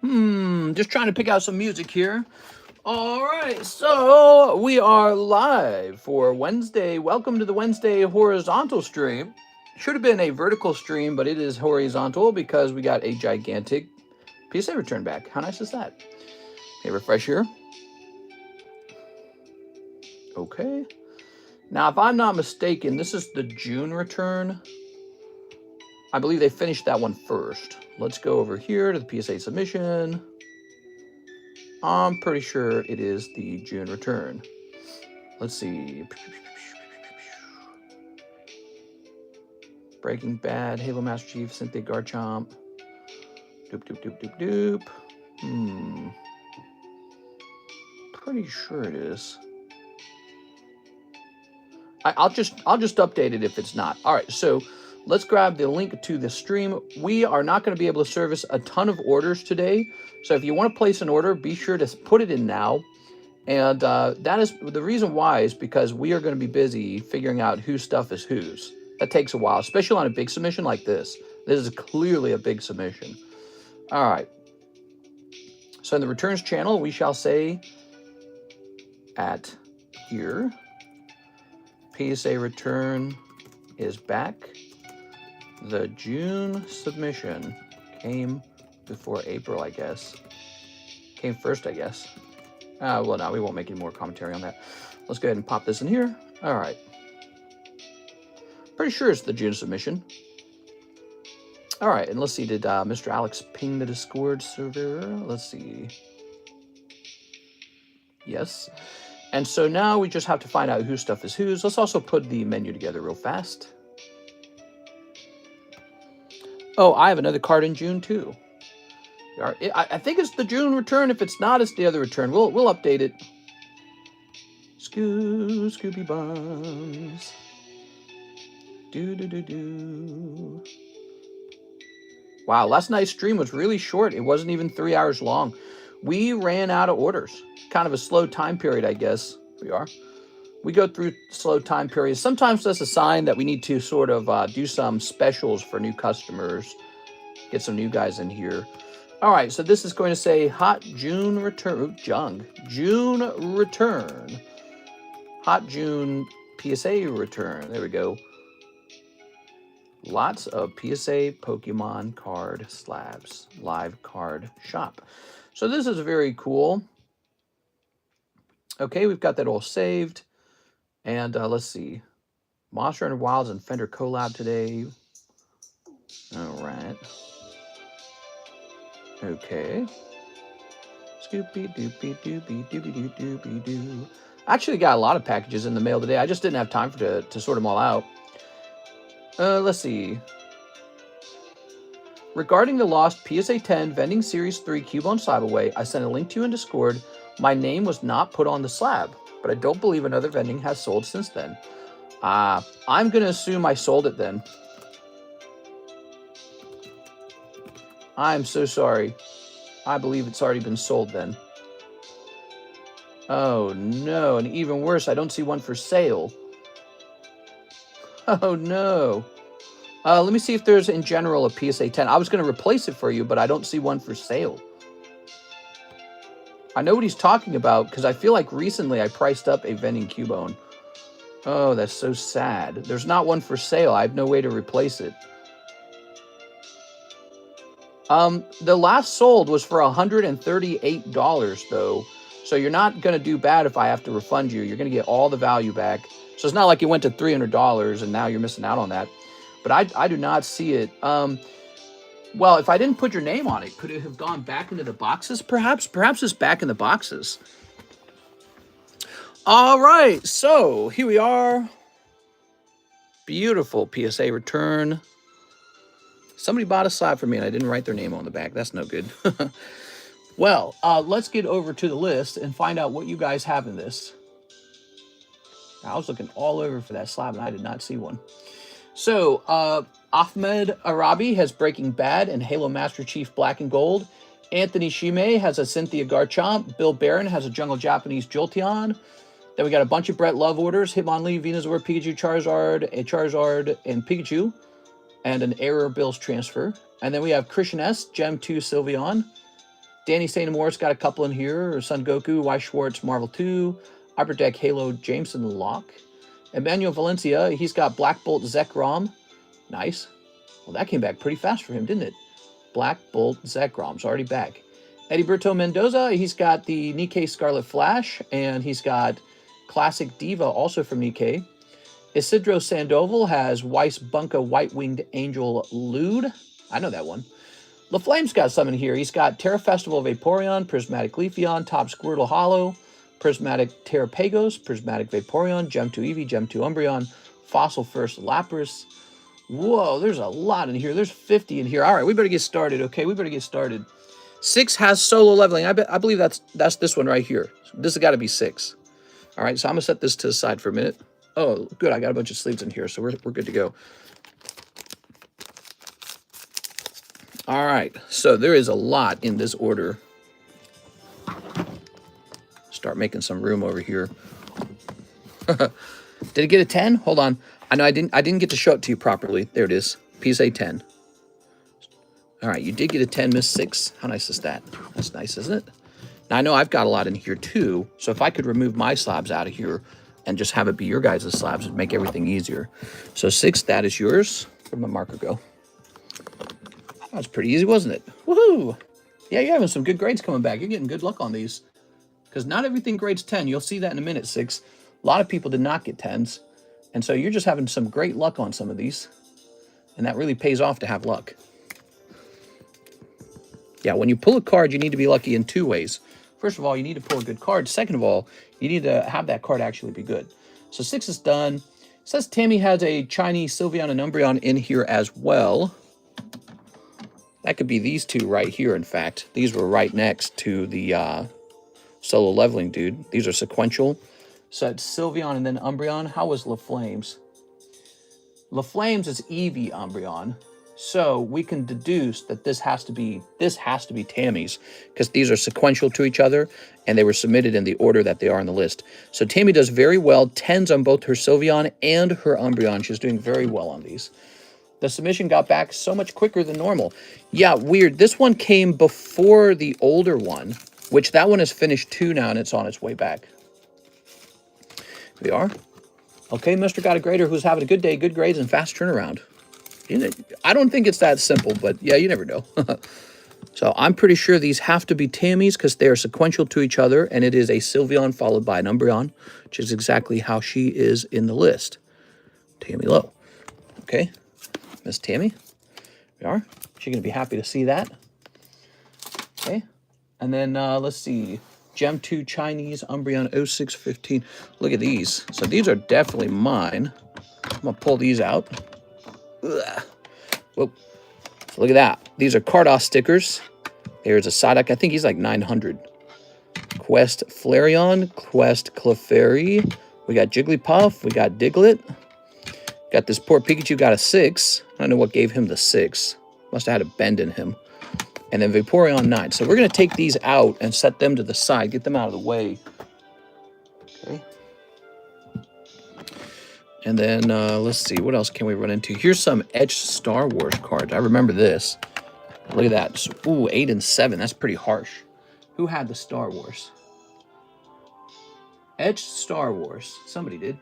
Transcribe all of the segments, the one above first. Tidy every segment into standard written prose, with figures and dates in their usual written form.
Just trying to pick out some music here. All right, so we are live for Wednesday. Welcome to the Wednesday horizontal stream. Should have been a vertical stream, but it is horizontal because we got a gigantic PSA return back. How nice is that? Okay, refresh here. Okay. Now, if I'm not mistaken, this is the June return. I believe they finished that one first. Let's go over here to the PSA submission. I'm pretty sure it is the June return. Let's see. Breaking Bad, Halo Master Chief, Cynthia Garchomp. Doop. Pretty sure it is. I'll just update it if it's not. All right, so let's grab the link to the stream. We are not going to be able to service a ton of orders today. So if you want to place an order, be sure to put it in now. And that is the reason why is because we are going to be busy figuring out whose stuff is whose. That takes a while, especially on a big submission like this. This is clearly a big submission. All right. So in the returns channel, we shall say at here, PSA return is back. The June submission came before April, I guess. Came first, I guess. Well, no, we won't make any more commentary on that. Let's go ahead and pop this in here. All right. Pretty sure it's the June submission. All right, and let's see. Did Mr. Alex ping the Discord server? Let's see. Yes. And so now we just have to find out whose stuff is whose. Let's also put the menu together real fast. Oh, I have another card in June, too. I think it's the June return. If it's not, it's the other return. We'll update it. Scooby Buns. Do. Wow, last night's stream was really short. It wasn't even 3 hours long. We ran out of orders. Kind of a slow time period, I guess. We go through slow time periods. Sometimes that's a sign that we need to sort of do some specials for new customers. Get some new guys in here. All right, so this is going to say Hot June Return. June Return. Hot June PSA Return. There we go. Lots of PSA Pokemon card slabs. Live card shop. So this is very cool. Okay, we've got that all saved. And let's see. Monster Hunter Wilds and Fender collab today. All right. Okay. Scoopy-doopy-doopy-doopy-doopy-doo. Actually got a lot of packages in the mail today. I just didn't have time to sort them all out. Let's see. Regarding the lost PSA 10 Vending Series 3 Cubone Slab Away, I sent a link to you in Discord. My name was not put on the slab, but I don't believe another vending has sold since then. I'm going to assume I sold it then. I'm so sorry. I believe it's already been sold then. Oh no, and even worse, I don't see one for sale. Oh no. Let me see if there's in general a PSA 10. I was going to replace it for you, but I don't see one for sale. I know what he's talking about because I feel like recently I priced up a vending Cubone. Oh, that's so sad. There's not one for sale. I have no way to replace it. The last sold was for $138 though. So you're not going to do bad if I have to refund you. You're going to get all the value back. So it's not like you went to $300 and now you're missing out on that. But I do not see it. Well, if I didn't put your name on it, could it have gone back into the boxes perhaps? Perhaps it's back in the boxes. All right, so here we are. Beautiful PSA return. Somebody bought a slab for me and I didn't write their name on the back. That's no good. Well, let's get over to the list and find out what you guys have in this. I was looking all over for that slab and I did not see one. So, Ahmed Arabi has Breaking Bad and Halo Master Chief Black and Gold. Anthony Shime has a Cynthia Garchomp. Bill Barron has a Jungle Japanese Jolteon. Then we got a bunch of Brett Love orders. Hitmonlee, Venusaur, Pikachu, Charizard, a Charizard, and Pikachu. And an Error Bills transfer. And then we have Christian S, Gem 2 Sylveon. Danny St. Moore's got a couple in here. Son Goku, Weiss Schwartz, Marvel 2, Hyperdeck, Halo, Jameson Locke. Emmanuel Valencia, he's got Black Bolt, Zekrom. Nice. Well, that came back pretty fast for him, didn't it? Black Bolt, Zekrom's already back. Ediberto Mendoza, he's got the Nikke Scarlet Flash, and he's got Classic Diva, also from Nikke. Isidro Sandoval has Weiss Bunka White-Winged Angel Lude. I know that one. LaFlame's got some in here. He's got Terra Festival Vaporeon, Prismatic Leafeon, Top Squirtle Hollow, Prismatic Terrapagos, Prismatic Vaporeon, Gem 2 Eevee, Gem 2 Umbreon, Fossil First Lapras. Whoa, there's a lot in here. There's 50 in here. All right, we better get started, okay? We better get started. 6 has solo leveling. I believe that's this one right here. This has got to be 6. All right, so I'm going to set this to the side for a minute. Oh, good. I got a bunch of sleeves in here, so we're good to go. All right, so there is a lot in this order. Start making some room over here. Did it get a 10? Hold on. I know I didn't get to show it to you properly. There it is. PSA 10. All right, you did get a 10, Miss 6. How nice is that? That's nice, isn't it? Now, I know I've got a lot in here, too. So if I could remove my slabs out of here and just have it be your guys' slabs, it'd make everything easier. So 6, that is yours. Where'd my marker go? That was pretty easy, wasn't it? Woohoo! Yeah, you're having some good grades coming back. You're getting good luck on these. Because not everything grades 10. You'll see that in a minute, 6. A lot of people did not get 10s. And so you're just having some great luck on some of these. And that really pays off to have luck. Yeah, when you pull a card, you need to be lucky in 2 ways. First of all, you need to pull a good card. Second of all, you need to have that card actually be good. So 6 is done. It says Tammy has a Chinese Sylveon and Umbreon in here as well. That could be these 2 right here, in fact. These were right next to the solo leveling dude. These are sequential. So it's Sylveon and then Umbreon. How was LaFlame's? LaFlame's is Eevee Umbreon. So we can deduce that this has to be Tammy's, because these are sequential to each other and they were submitted in the order that they are on the list. So Tammy does very well. 10s on both her Sylveon and her Umbreon. She's doing very well on these. The submission got back so much quicker than normal. Yeah, weird. This one came before the older one, which that one is finished 2 now and it's on its way back. Here we are. Okay, Mr. Got a Grader who's having a good day, good grades, and fast turnaround. I don't think it's that simple, but yeah, you never know. So I'm pretty sure these have to be Tammy's because they are sequential to each other, and it is a Sylveon followed by an Umbreon, which is exactly how she is in the list. Tammy Lowe. Okay, Miss Tammy. Here we are. She's going to be happy to see that. Okay, and then let's see. Gem 2 Chinese Umbreon 0615. Look at these. So these are definitely mine. I'm going to pull these out. Ugh. Whoa. So look at that. These are Carddass stickers. There's a Psyduck. I think he's like 900. Quest Flareon. Quest Clefairy. We got Jigglypuff. We got Diglett. Got this poor Pikachu got a 6. I don't know what gave him the 6. Must have had a bend in him. And then Vaporeon 9. So we're going to take these out and set them to the side. Get them out of the way. Okay. And then let's see. What else can we run into? Here's some etched Star Wars cards. I remember this. Look at that. So, ooh, 8 and 7. That's pretty harsh. Who had the Star Wars? Etched Star Wars. Somebody did.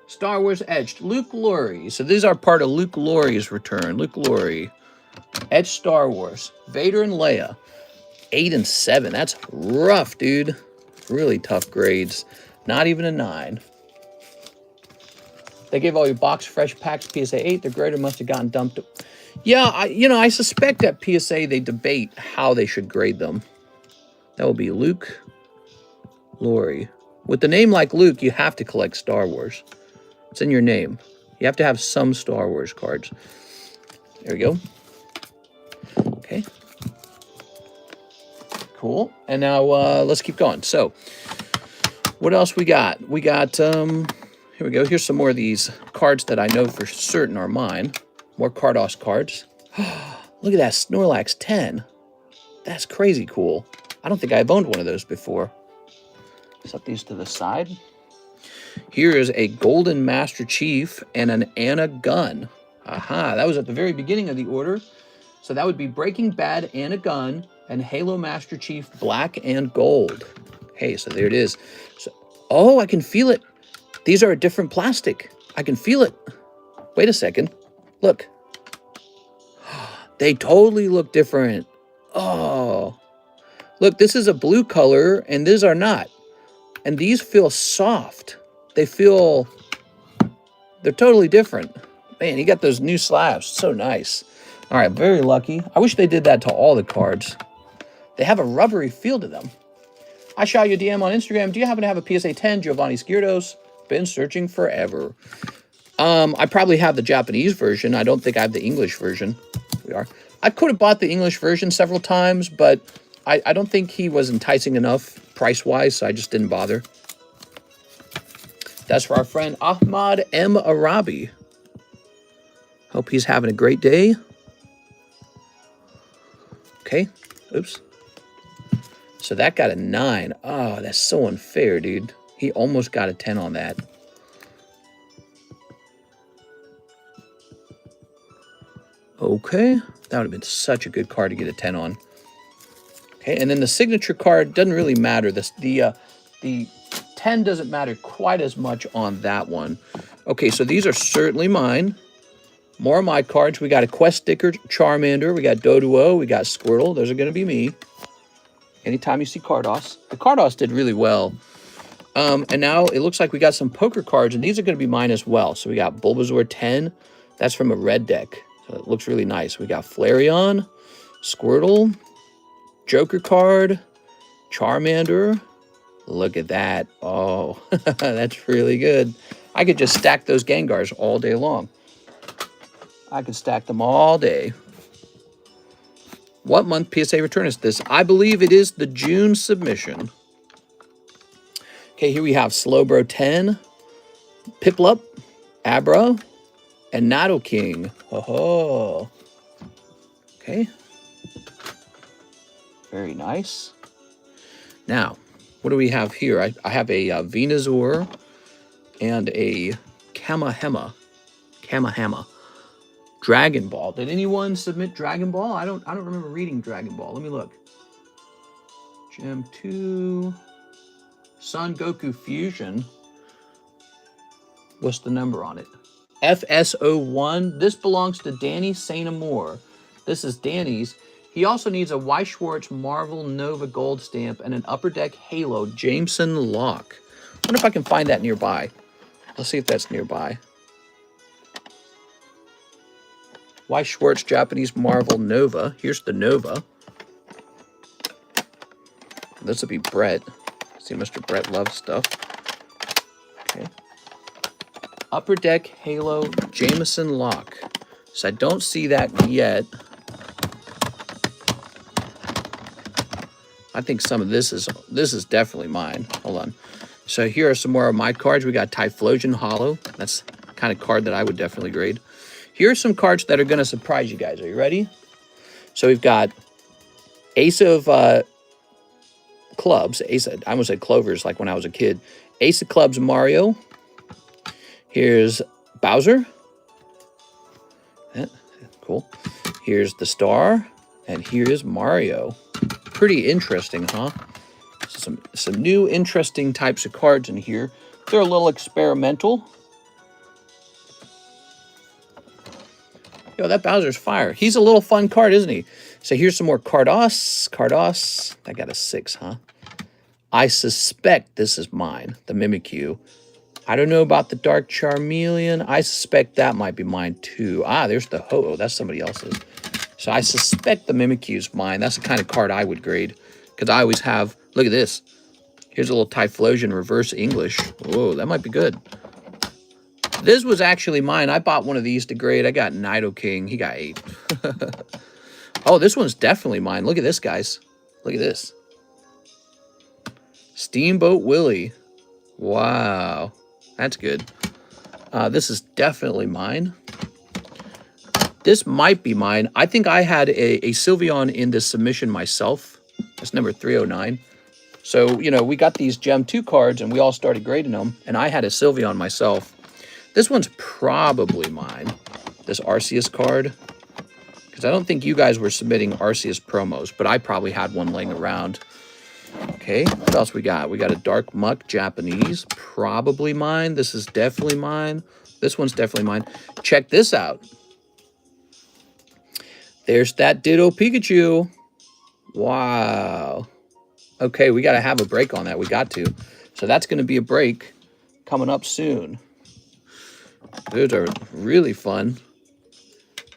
Star Wars etched. Luke Laurie. So these are part of Luke Laurie's return. Luke Laurie. Etched Star Wars. Vader and Leia. 8 and 7. That's rough, dude. Really tough grades. Not even a 9. They gave all your box fresh packs PSA 8. The grader must have gotten dumped. Yeah, I suspect that PSA they debate how they should grade them. That will be Luke Laurie. With the name like Luke, you have to collect Star Wars. It's in your name. You have to have some Star Wars cards. There we go. Okay. Cool. And now let's keep going. So, what else we got? We got, here we go. Here's some more of these cards that I know for certain are mine. More Carddass cards. Look at that Snorlax 10. That's crazy cool. I don't think I've owned one of those before. Set these to the side. Here is a Golden Master Chief and an Anna Gun. Aha, that was at the very beginning of the order. So that would be Breaking Bad and a gun, and Halo Master Chief black and gold. Hey, so there it is. So, oh, I can feel it. These are a different plastic. I can feel it. Wait a second. Look. They totally look different. Oh. Look, this is a blue color, and these are not. And these feel soft. They're totally different. Man, you got those new slabs. So nice. All right, very lucky. I wish they did that to all the cards. They have a rubbery feel to them. I shot you a DM on Instagram. Do you happen to have a PSA 10 Giovanni Skirdos? Been searching forever. I probably have the Japanese version. I don't think I have the English version. We are. I could have bought the English version several times, but I don't think he was enticing enough price-wise, so I just didn't bother. That's for our friend Ahmad M. Arabi. Hope he's having a great day. Okay. Oops. So that got a 9. Oh, that's so unfair, dude. He almost got a 10 on that. Okay. That would have been such a good card to get a 10 on. Okay, and then the signature card doesn't really matter. The 10 doesn't matter quite as much on that one. Okay, so these are certainly mine. More of my cards. We got a Quest sticker, Charmander. We got Doduo. We got Squirtle. Those are going to be me. Anytime you see Carddass. The Carddass did really well. And now it looks like we got some poker cards, and these are going to be mine as well. So we got Bulbasaur 10. That's from a red deck. So it looks really nice. We got Flareon, Squirtle, Joker card, Charmander. Look at that. Oh, that's really good. I could just stack those Gengars all day long. I could stack them all day. What month PSA return is this? I believe it is the June submission. Okay, here we have Slowbro 10, Piplup, Abra, and Nidoking. Oh, okay. Very nice. Now, what do we have here? I have a Venusaur and a Kamahema. Dragon Ball. Did anyone submit Dragon Ball? I don't remember reading Dragon Ball. Let me look. Gem 2. Son Goku Fusion. What's the number on it? FS01. This belongs to Danny Saint Amour. This is Danny's. He also needs a Weiss Schwartz Marvel Nova Gold Stamp and an Upper Deck Halo Jameson Lock. I wonder if I can find that nearby. Let's see if that's nearby. Weiss Schwartz Japanese Marvel Nova. Here's the Nova. This would be Brett. See, Mr. Brett loves stuff. Okay. Upper Deck Halo Jameson Lock. So I don't see that yet. I think some of this is definitely mine. Hold on. So here are some more of my cards. We got Typhlosion Hollow. That's the kind of card that I would definitely grade. Here are some cards that are going to surprise you guys. Are you ready? So we've got Ace of Clubs. I almost said Clovers like when I was a kid. Ace of Clubs Mario. Here's Bowser. Yeah, cool. Here's the Star. And here's Mario. Pretty interesting, huh? Some new interesting types of cards in here. They're a little experimental. Yo, that Bowser's fire. He's a little fun card, isn't he? So here's some more Carddass. I got a 6, huh? I suspect this is mine, the Mimikyu. I don't know about the Dark Charmeleon. I suspect that might be mine too. Ah, there's the Ho-Oh. That's somebody else's. So I suspect the Mimikyu's mine. That's the kind of card I would grade. Because I always have... Look at this. Here's a little Typhlosion reverse English. Whoa, that might be good. This was actually mine. I bought one of these to grade. I got Nidoking. He got 8. Oh, this one's definitely mine. Look at this, guys. Look at this. Steamboat Willie. Wow. That's good. This is definitely mine. This might be mine. I think I had a Sylveon in this submission myself. That's number 309. So, you know, we got these Gem 2 cards, and we all started grading them, and I had a Sylveon myself. This one's probably mine, this Arceus card, because Because I don't think you guys were submitting Arceus promos, but I probably had one laying around. Okay, what else we got? We got a Dark Muck Japanese, probably mine. This is definitely mine. This one's definitely mine. Check this out. There's that Ditto Pikachu. Wow. Okay, we got to have a break on that. We got to. So that's going to be a break coming up soon. Those are really fun.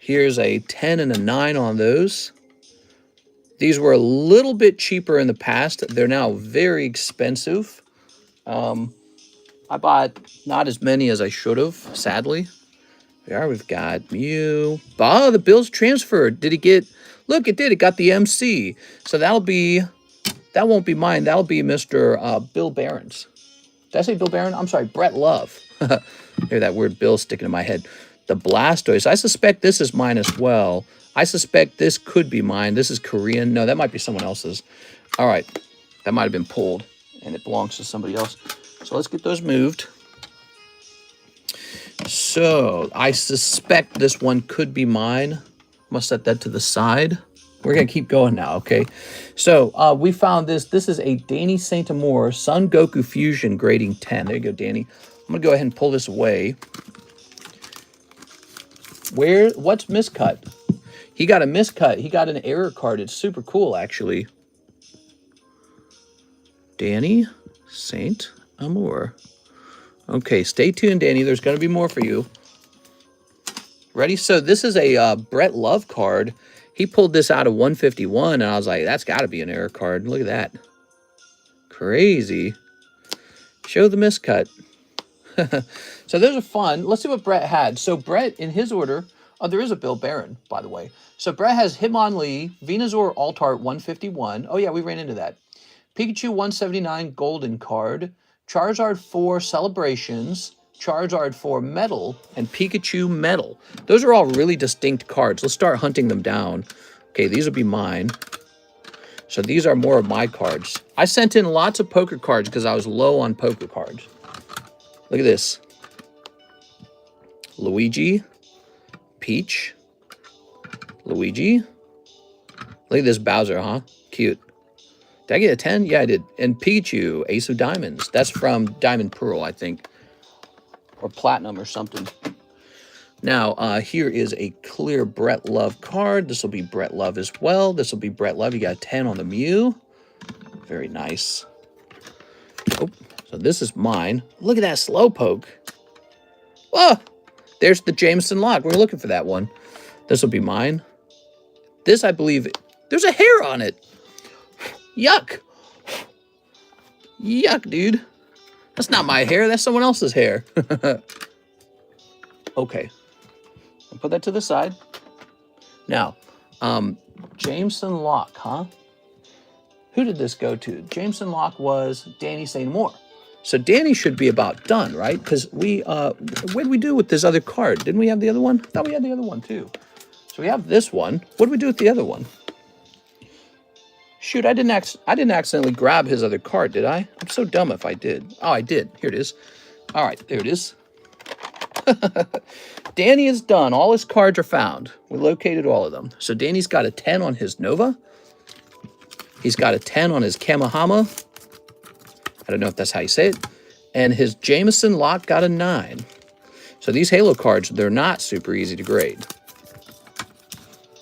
Here's a 10 and a 9 on those. These were a little bit cheaper in the past. They're now very expensive. I bought not as many as I should have, sadly. There we've got Mew. Oh, the Bill's transferred. Did he get... Look, it did. It got the MC. So that'll be... That won't be mine. That'll be Mr. Bill Barron's. Did I say Bill Barron? I'm sorry, Brett Love. Hear that word Bill sticking in my head. The Blastoise. I suspect this is mine as well. I suspect this could be mine. This is Korean. No, that might be someone else's. All right. That might have been pulled, and it belongs to somebody else. So let's get those moved. So I suspect this one could be mine. I'm going to set that to the side. We're going to keep going now, okay? So we found this. This is a Danny Saint Amour Sun Goku Fusion grading 10. There you go, Danny. I'm going to go ahead and pull this away. What's miscut? He got a miscut. He got an error card. It's super cool, actually. Danny Saint Amour. Okay, stay tuned, Danny. There's going to be more for you. Ready? So this is a Brett Love card. He pulled this out of 151, and I was like, that's got to be an error card. Look at that. Crazy. Show the miscut. So those are fun. Let's see what Brett had. So Brett, in his order, oh, there is a Bill Barron, by the way. So Brett has Hitmonlee, Venusaur Altart 151. Oh, yeah, we ran into that. Pikachu 179 Golden card. Charizard 4 Celebrations. Charizard 4 Metal, and Pikachu Metal. Those are all really distinct cards. Let's start hunting them down. Okay, these will be mine. So these are more of my cards. I sent in lots of poker cards because I was low on poker cards. Look at this. Luigi. Peach. Luigi. Look at this Bowser, huh? Cute. Did I get a 10? Yeah, I did. And Pikachu, Ace of Diamonds. That's from Diamond Pearl, I think. Or Platinum or something. Now, here is a clear Brett Love card. This will be Brett Love as well. This will be Brett Love. You got a 10 on the Mew. Very nice. Oh, so this is mine. Look at that Slowpoke. Whoa! There's the Jameson Lock. We're looking for that one. This will be mine. This, I believe, there's a hair on it. Yuck. Yuck, dude. That's not my hair. That's someone else's hair. Okay. I'll put that to the side. Now, Jameson Lock, huh? Who did this go to? Jameson Lock was Danny St. Amour. So Danny should be about done, right? Because we, what did we do with this other card? Didn't we have the other one? I thought we had the other one too. So we have this one. What did we do with the other one? Shoot, I didn't accidentally grab his other card, did I? I'm so dumb if I did. Oh, I did. Here it is. All right, there it is. Danny is done. All his cards are found. We located all of them. So Danny's got a 10 on his Nova. He's got a 10 on his Kamahama. I don't know if that's how you say it. And his Jameson Lock got a 9. So these Halo cards, they're not super easy to grade.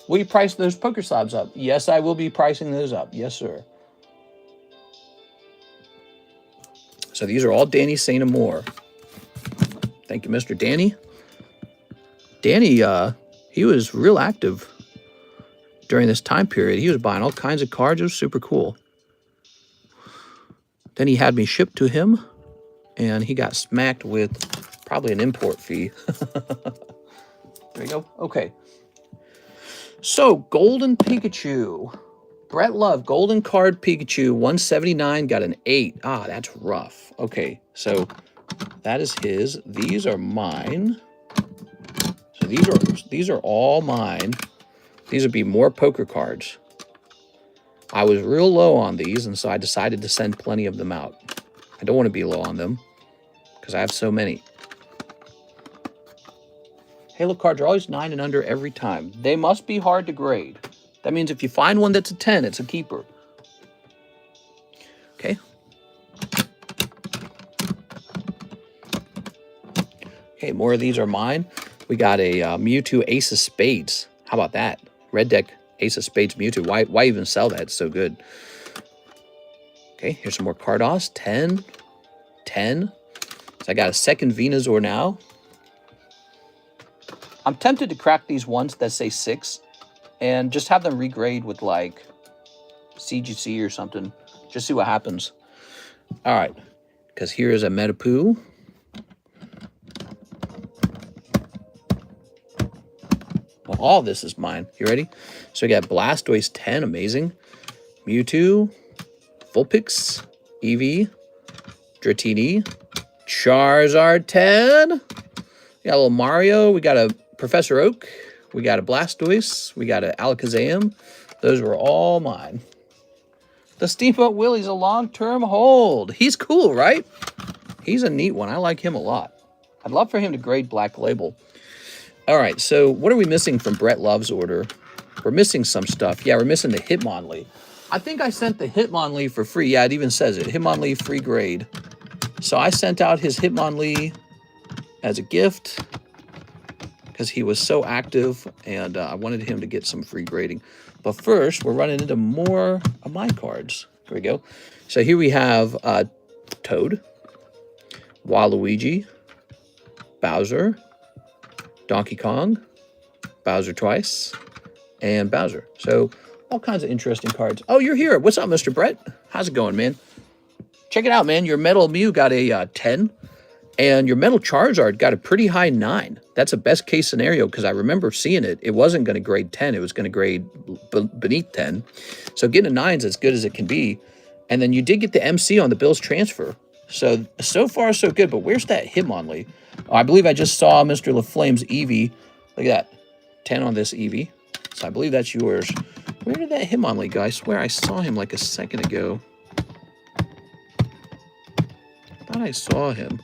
Will you price those poker slabs up? Yes, I will be pricing those up. Yes, sir. So these are all Danny St. Amour. Thank you, Mr. Danny. Danny, he was real active during this time period. He was buying all kinds of cards. It was super cool. Then he had me shipped to him, and he got smacked with probably an import fee. There you go. Okay. So, Golden Pikachu. Brett Love, Golden Card Pikachu, 179, got an 8. Ah, that's rough. Okay, so that is his. These are mine. So these are all mine. These would be more poker cards. I was real low on these, and so I decided to send plenty of them out. I don't want to be low on them, because I have so many. Halo cards are always 9 and under every time. They must be hard to grade. That means if you find one that's a 10, it's a keeper. Okay. Okay, more of these are mine. We got a Mewtwo Ace of Spades. How about that? Red deck Ace of Spades Mewtwo. Why even sell that? It's so good. Okay, here's some more Carddass. 10. 10. So I got a second Venusaur now. I'm tempted to crack these ones that say 6 and just have them regrade with like CGC or something. Just see what happens. All right, because here is a Metapoo. Well, all this is mine. You ready? So we got Blastoise 10, amazing. Mewtwo, Vulpix, Eevee, Dratini, Charizard 10. We got a little Mario. We got a Professor Oak. We got a Blastoise. We got an Alakazam. Those were all mine. The Steamboat Willie's a long-term hold. He's cool, right? He's a neat one. I like him a lot. I'd love for him to grade Black Label. All right, so what are we missing from Brett Love's order? We're missing some stuff. Yeah, we're missing the Hitmonlee. I think I sent the Hitmonlee for free. Yeah, it even says it. Hitmonlee free grade. So I sent out his Hitmonlee as a gift because he was so active, and I wanted him to get some free grading. But first, we're running into more of my cards. Here we go. So here we have Toad, Waluigi, Bowser, Donkey Kong, Bowser twice, and Bowser. So all kinds of interesting cards. Oh, you're here. What's up, Mr. Brett? How's it going, man? Check it out, man. Your Metal Mew got a 10, and your Metal Charizard got a pretty high 9. That's a best case scenario because I remember seeing it. It wasn't going to grade 10. It was going to grade beneath 10. So getting a 9 is as good as it can be. And then you did get the MC on the Bills transfer. So far, so good. But where's that Hitmonlee? Oh, I believe I just saw Mr. LaFlame's Eevee. Look at that. 10 on this Eevee. So I believe that's yours. Where did that Hitmonlee go? I swear I saw him like a second ago. I thought I saw him.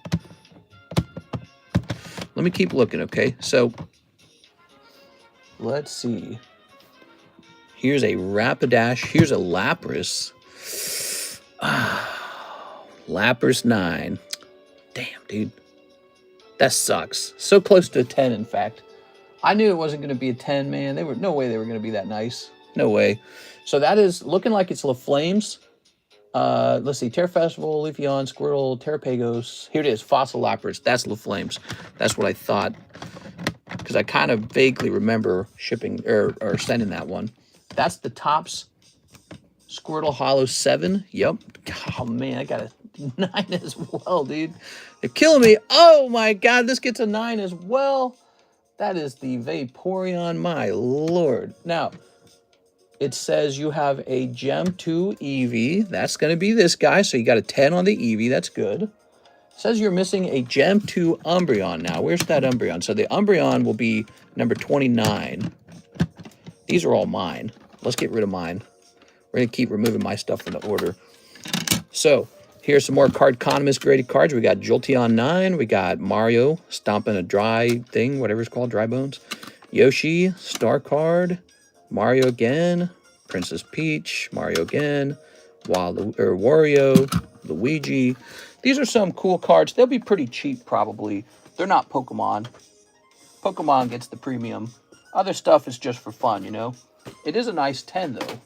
Let me keep looking, okay? So, let's see. Here's a Rapidash. Here's a Lapras. Lapras 9. Damn, dude. That sucks. So close to a 10, in fact. I knew it wasn't going to be a 10, man. No way they were going to be that nice. No way. So that is looking like it's LaFlame's. Let's see. Terra Festival, Leafeon, Squirtle, Terrapagos. Here it is. Fossil Lapras. That's LaFlame's. That's what I thought. Because I kind of vaguely remember shipping or sending that one. That's the Topps Squirtle Hollow 7. Yep. Oh, man. I got a 9 as well, dude. They're killing me. Oh, my God. This gets a 9 as well. That is the Vaporeon. My Lord. Now, it says you have a Gem 2 Eevee. That's going to be this guy. So you got a 10 on the Eevee. That's good. It says you're missing a Gem 2 Umbreon now. Where's that Umbreon? So the Umbreon will be number 29. These are all mine. Let's get rid of mine. We're going to keep removing my stuff from the order. So here's some more Cardconomist graded cards. We got Jolteon 9. We got Mario stomping a dry thing, whatever it's called, dry bones. Yoshi, Star Card. Mario again. Princess Peach. Mario again. Wario. Luigi. These are some cool cards. They'll be pretty cheap, probably. They're not Pokemon. Pokemon gets the premium. Other stuff is just for fun, you know. It is a nice 10, though.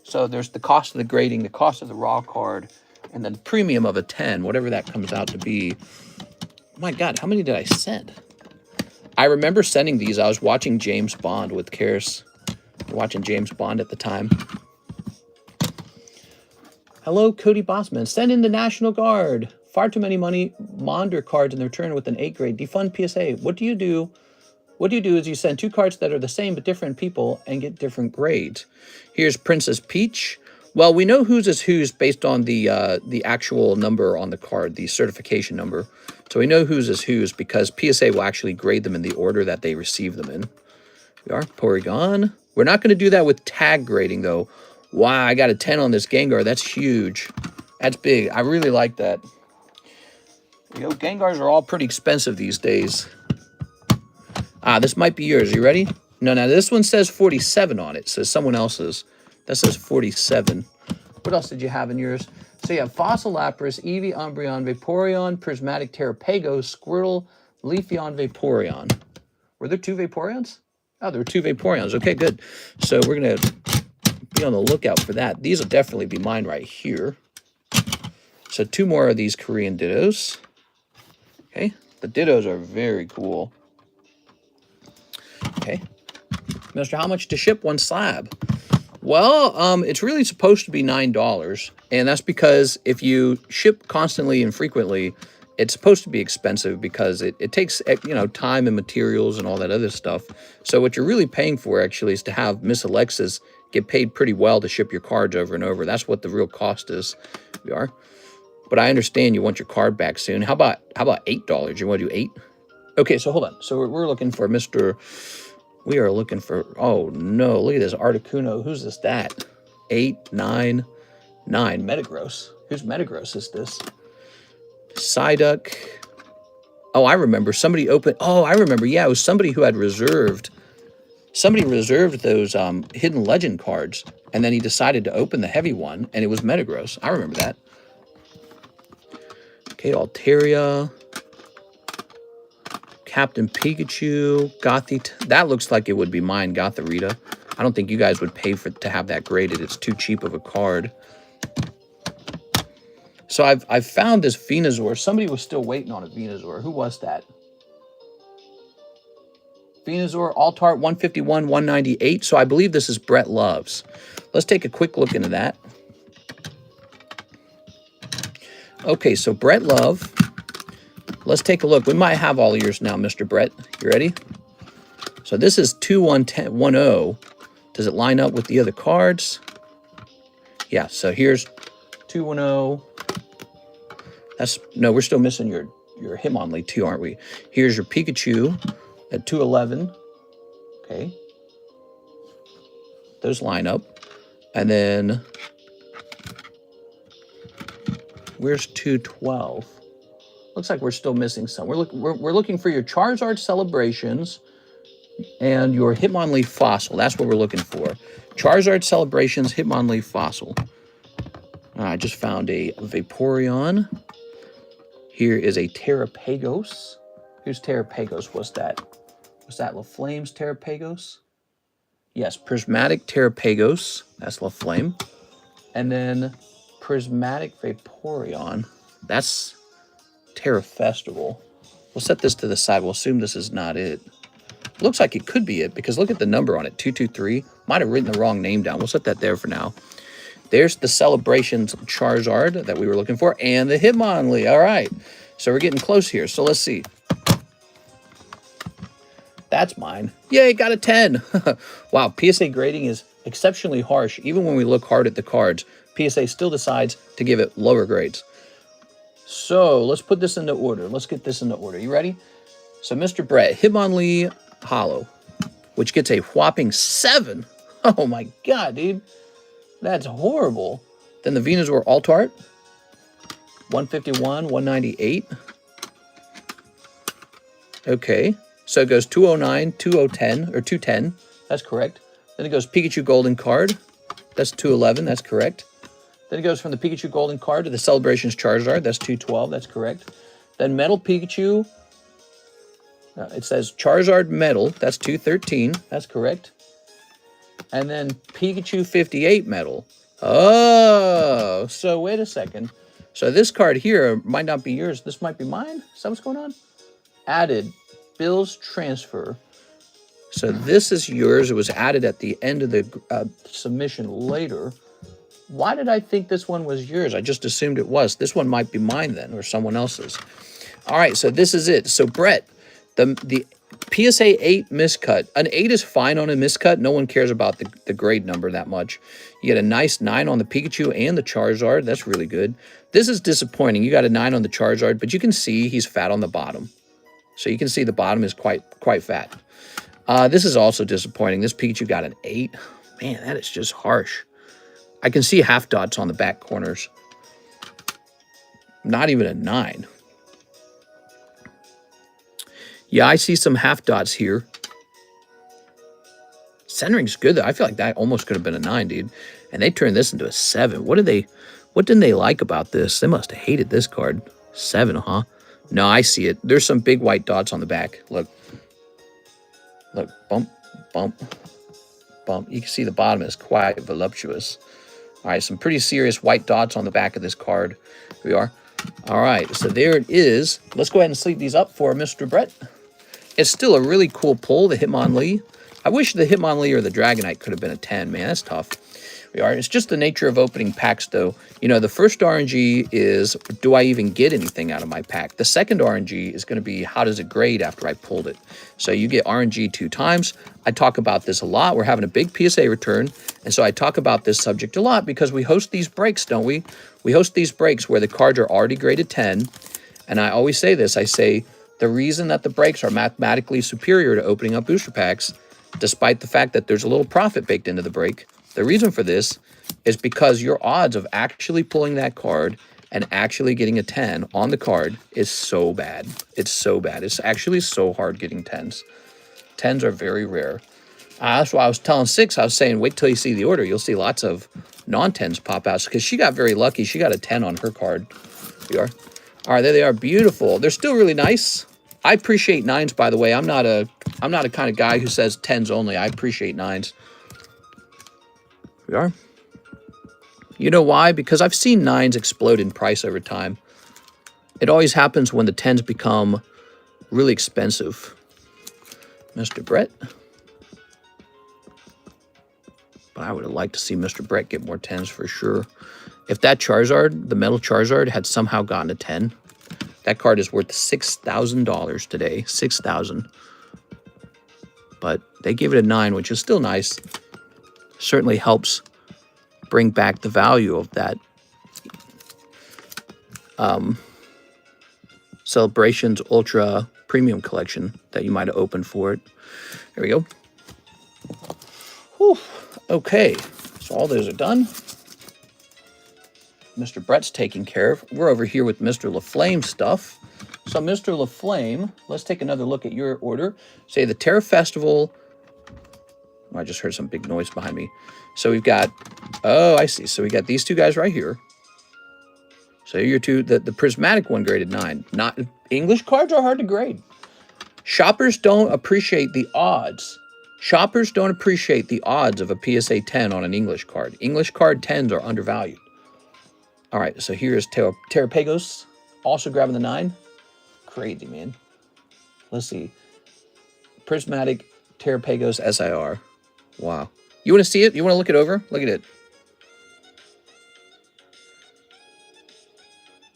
So there's the cost of the grading, the cost of the raw card, and then the premium of a 10, whatever that comes out to be. My God, how many did I send? I remember sending these. I was watching James Bond with Karis. Watching James Bond at the time. Hello, Cody Bossman. Send in the National Guard. Far too many Monder cards in the return with an 8 grade. Defund PSA. What do you do? What you do is you send 2 cards that are the same but different people and get different grades. Here's Princess Peach. Well, we know whose is whose based on the actual number on the card, the certification number. So we know whose is whose because PSA will actually grade them in the order that they receive them in. We are Porygon. We're not going to do that with tag grading, though. Wow, I got a 10 on this Gengar. That's huge. That's big. I really like that. You know, Gengars are all pretty expensive these days. This might be yours. Are you ready? No, now this one says 47 on it. So someone else's. That says 47. What else did you have in yours? So you have Fossil Lapras, Eevee, Umbreon, Vaporeon, Prismatic Terrapagos, Squirtle, Leafeon, Vaporeon. Were there 2 Vaporeons? Oh, there were 2 Vaporeons. Okay, good. So we're going to be on the lookout for that. These will definitely be mine right here. So 2 more of these Korean Dittos. Okay, the Dittos are very cool. Okay. Mister, how much to ship 1 slab? Well, it's really supposed to be $9, and that's because if you ship constantly and frequently, it's supposed to be expensive because it takes, you know, time and materials and all that other stuff. So what you're really paying for actually is to have Miss Alexis get paid pretty well to ship your cards over and over. That's what the real cost is. We are. But I understand you want your card back soon. How about $8? You want to do 8? Okay, so hold on. So we're looking for Mr. We are looking for, oh no, look at this Articuno. Who's this? That 8, 9, 9 Metagross. Whose Metagross is this? Psyduck. Oh, I remember somebody opened. Oh, I remember. Yeah, it was somebody who had reserved. Somebody reserved those hidden legend cards, and then he decided to open the heavy one, and it was Metagross. I remember that. Okay, Altaria. Captain Pikachu, that looks like it would be mine, Gotharita. I don't think you guys would pay for to have that graded. It's too cheap of a card. So I've found this Venusaur. Somebody was still waiting on a Venusaur. Who was that? Venusaur, Altart 151, 198. So I believe this is Brett Love's. Let's take a quick look into that. Okay, so Brett Love. Let's take a look. We might have all yours now, Mr. Brett. You ready? So this is 2110. Does it line up with the other cards? Yeah, so here's 210. No, we're still missing your Hitmonlee too, aren't we? Here's your Pikachu at 211. Okay. Those line up. And then where's 212? Looks like we're still missing some. We're looking for your Charizard Celebrations and your Hitmonlee Fossil. That's what we're looking for. Charizard Celebrations, Hitmonlee Fossil. I just found a Vaporeon. Here is a Terrapagos. Who's Terrapagos? What's that? Was that LaFlame's Terrapagos? Yes, Prismatic Terrapagos. That's LaFlame. And then Prismatic Vaporeon. That's Terra Festival. We'll set this to the side. We'll assume this is not it. Looks like it could be it because look at the number on it, 223. Might have written the wrong name down. We'll set that there for now. There's the Celebrations Charizard that we were looking for and the Hitmonlee. All right. So we're getting close here. So let's see. That's mine. Yay, got a 10. Wow, PSA grading is exceptionally harsh. Even when we look hard at the cards, PSA still decides to give it lower grades. So let's put this into order. Let's get this into order. You ready? So Mr. Brett, Hitmonlee Hollow, which gets a whopping 7. Oh my God, dude. That's horrible. Then the Venusaur Altart, 151, 198. Okay. So it goes 209, 2010, or 210. That's correct. Then it goes Pikachu Golden Card. That's 211. That's correct. Then it goes from the Pikachu Golden Card to the Celebrations Charizard. That's 212. That's correct. Then Metal Pikachu. It says Charizard Metal. That's 213. That's correct. And then Pikachu 58 Metal. Oh, so wait a second. So this card here might not be yours. This might be mine. Is that what's going on? Added. Bill's Transfer. So this is yours. It was added at the end of the submission later. Why did I think this one was yours? I just assumed it was. This one might be mine then, or someone else's. All right, so this is it. So Brett, the PSA 8 miscut. An 8 is fine on a miscut. No one cares about the grade number that much. You get a nice 9 on the Pikachu and the Charizard. That's really good. This is disappointing. You got a 9 on the Charizard, but you can see he's fat on the bottom. So you can see the bottom is quite fat. This is also disappointing. This Pikachu got an 8. Man, that is just harsh. I can see half dots on the back corners. Not even a 9. Yeah, I see some half dots here. Centering's good, though. I feel like that almost could have been a 9, dude. And they turned this into a 7. What didn't they like about this? They must have hated this card. 7, huh? No, I see it. There's some big white dots on the back. Look. Look. Bump, bump, bump. You can see the bottom is quite voluptuous. All right, some pretty serious white dots on the back of this card. Here we are. All right, so there it is. Let's go ahead and sleeve these up for Mr. Brett. It's still a really cool pull, the Hitmonlee. I wish the Hitmonlee or the Dragonite could have been a 10, man. That's tough. We are. It's just the nature of opening packs, though. You know, the first RNG is, do I even get anything out of my pack? The second RNG is going to be, how does it grade after I pulled it? So you get RNG 2 times. I talk about this a lot. We're having a big PSA return, and so I talk about this subject a lot because we host these breaks, don't we? We host these breaks where the cards are already graded 10, and I always say this. I say the reason that the breaks are mathematically superior to opening up booster packs, despite the fact that there's a little profit baked into the break, the reason for this is because your odds of actually pulling that card and actually getting a 10 on the card is so bad. It's so bad. It's actually so hard getting 10s. 10s are very rare. That's why I was telling Six, I was saying, wait till you see the order. You'll see lots of non-10s pop out because she got very lucky. She got a 10 on her card. Here you are. All right, there they are. Beautiful. They're still really nice. I appreciate 9s, by the way. I'm not a kind of guy who says 10s only. I appreciate 9s. We are. You know why? Because I've seen 9s explode in price over time. It always happens when the 10s become really expensive. Mr. Brett. But I would have liked to see Mr. Brett get more 10s for sure. If that Charizard, the metal Charizard, had somehow gotten a 10, that card is worth $6,000 today. $6,000. But they gave it a 9, which is still nice. Certainly helps bring back the value of that Celebrations Ultra Premium Collection that you might have opened for it. There we go. Whew. Okay, so all those are done. Mr. Brett's taken care of. We're over here with Mr. LaFlame stuff. So Mr. LaFlame, let's take another look at your order. Say the Terra Festival. Oh, I just heard some big noise behind me. So we've got, oh, I see. So we got these two guys right here. So your two, the prismatic one graded 9. Not English cards are hard to grade. Shoppers don't appreciate the odds. Shoppers don't appreciate the odds of a PSA 10 on an English card. English card 10s are undervalued. All right, so here's Terrapagos, also grabbing the 9. Crazy, man. Let's see. Prismatic Terrapagos SIR. Wow. You want to see it? You want to look it over? Look at it.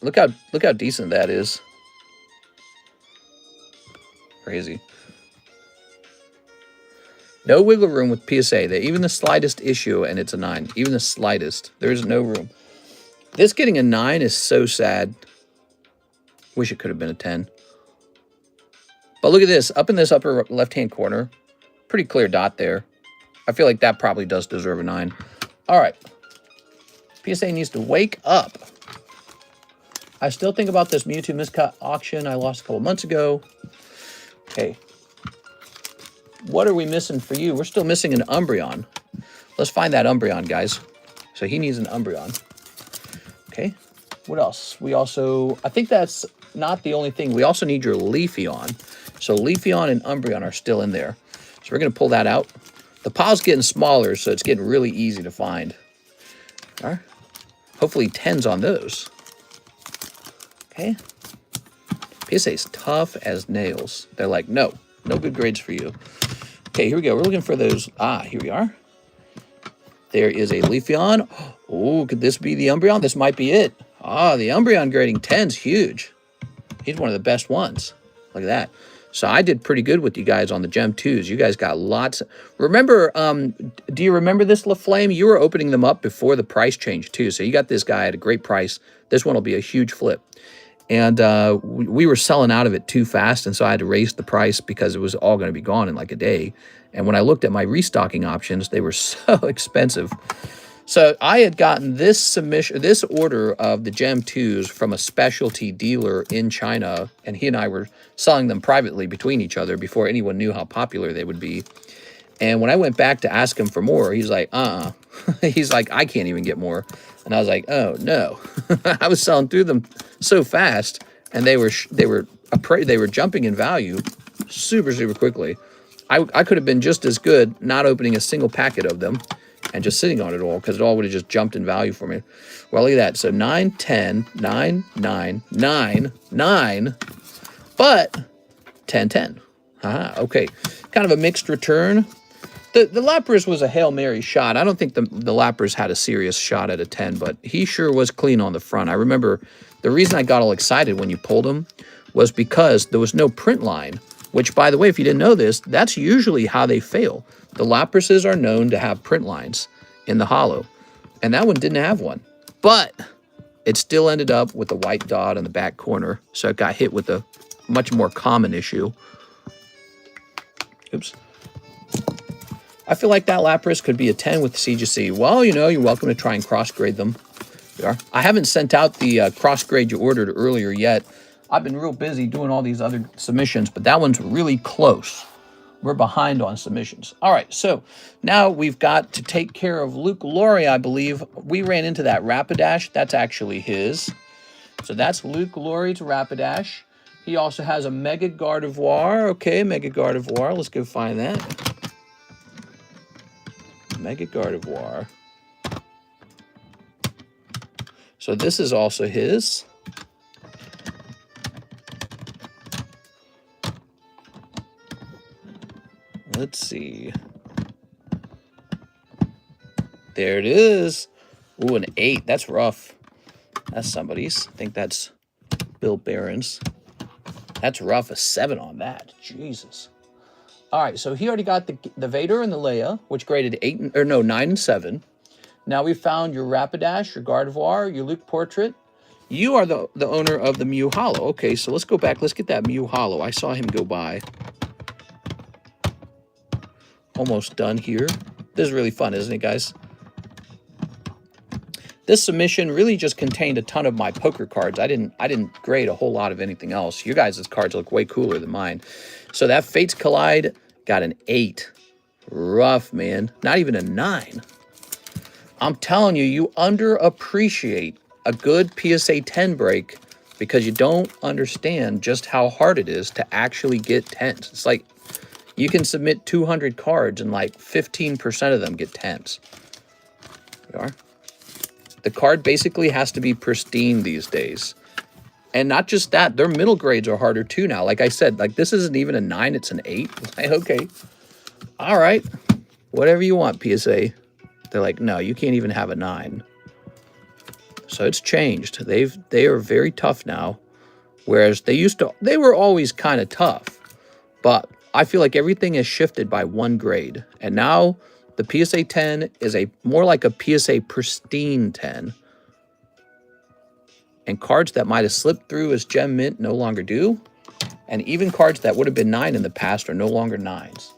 Look how decent that is. Crazy. No wiggle room with PSA. Even the slightest issue, and it's a 9. Even the slightest. There's no room. This getting a 9 is so sad. Wish it could have been a 10. But look at this. Up in this upper left-hand corner. Pretty clear dot there. I feel like that probably does deserve a 9. All right. PSA needs to wake up. I still think about this Mewtwo miscut auction I lost a couple months ago. Okay. What are we missing for you? We're still missing an Umbreon. Let's find that Umbreon, guys. So he needs an Umbreon. Okay. What else? We also, I think that's not the only thing. We also need your Leafeon. So Leafeon and Umbreon are still in there. So we're going to pull that out. The pile's getting smaller, so it's getting really easy to find. All right. Hopefully 10s on those. Okay. PSA's tough as nails. They're like, no good grades for you. Okay, here we go. We're looking for those. Here we are. There is a Leafeon. Oh, could this be the Umbreon? This might be it. The Umbreon grading 10's huge. He's one of the best ones. Look at that. So I did pretty good with you guys on the Gem 2s. You guys got lots. Remember, do you remember this LaFlame? You were opening them up before the price change too. So you got this guy at a great price. This one will be a huge flip. And we were selling out of it too fast, and so I had to raise the price because it was all going to be gone in like a day. And when I looked at my restocking options, they were so expensive. So I had gotten this order of the Gem 2s from a specialty dealer in China, and he and I were selling them privately between each other before anyone knew how popular they would be. And when I went back to ask him for more, he's like, he's like, I can't even get more. And I was like, oh no. I was selling through them so fast, and they were jumping in value super quickly. I could have been just as good not opening a single packet of them and just sitting on it all, because it all would have just jumped in value for me. Well, look at that. So 9, 10, 9, 9, 9, 9, but 10, 10. Okay. Kind of a mixed return. The Lapras was a Hail Mary shot. I don't think the Lapras had a serious shot at a 10, but he sure was clean on the front. I remember the reason I got all excited when you pulled him was because there was no print line, which, by the way, if you didn't know this, that's usually how they fail. The Laprases are known to have print lines in the holo, and that one didn't have one. But it still ended up with a white dot in the back corner, so it got hit with a much more common issue. Oops. I feel like that Lapras could be a 10 with the CGC. Well, you know, you're welcome to try and cross-grade them. We are. I haven't sent out the cross-grade you ordered earlier yet. I've been real busy doing all these other submissions, but that one's really close. We're behind on submissions. All right, so now we've got to take care of Luke Laurie, I believe. We ran into that Rapidash. That's actually his. So that's Luke Laurie's Rapidash. He also has a Mega Gardevoir. Okay, Mega Gardevoir. Let's go find that. Mega Gardevoir. So this is also his. Let's see. There it is. Ooh, an 8. That's rough. That's somebody's. I think that's Bill Barron's. That's rough. A 7 on that. Jesus. All right, so he already got the Vader and the Leia, which graded 9 and 7. Now we found your Rapidash, your Gardevoir, your Luke Portrait. You are the owner of the Mew Holo. Okay, so let's go back. Let's get that Mew Holo. I saw him go by. Almost done here. This is really fun, isn't it, guys? This submission really just contained a ton of my poker cards. I didn't grade a whole lot of anything else. You guys' cards look way cooler than mine. So that Fates Collide got an 8. Rough, man. Not even a 9. I'm telling you, you underappreciate a good PSA 10 break because you don't understand just how hard it is to actually get 10s. It's like you can submit 200 cards and like 15% of them get 10s. There you are. The card basically has to be pristine these days. And not just that, their middle grades are harder too now. Like I said, like this isn't even a 9, it's an 8. Like, okay. All right. Whatever you want, PSA. They're like, no, you can't even have a 9. So it's changed. They are very tough now. Whereas they were always kind of tough. But I feel like everything has shifted by 1 grade. And now the PSA 10 is more like a PSA pristine 10. And cards that might have slipped through as Gem Mint no longer do. And even cards that would have been 9 in the past are no longer 9s.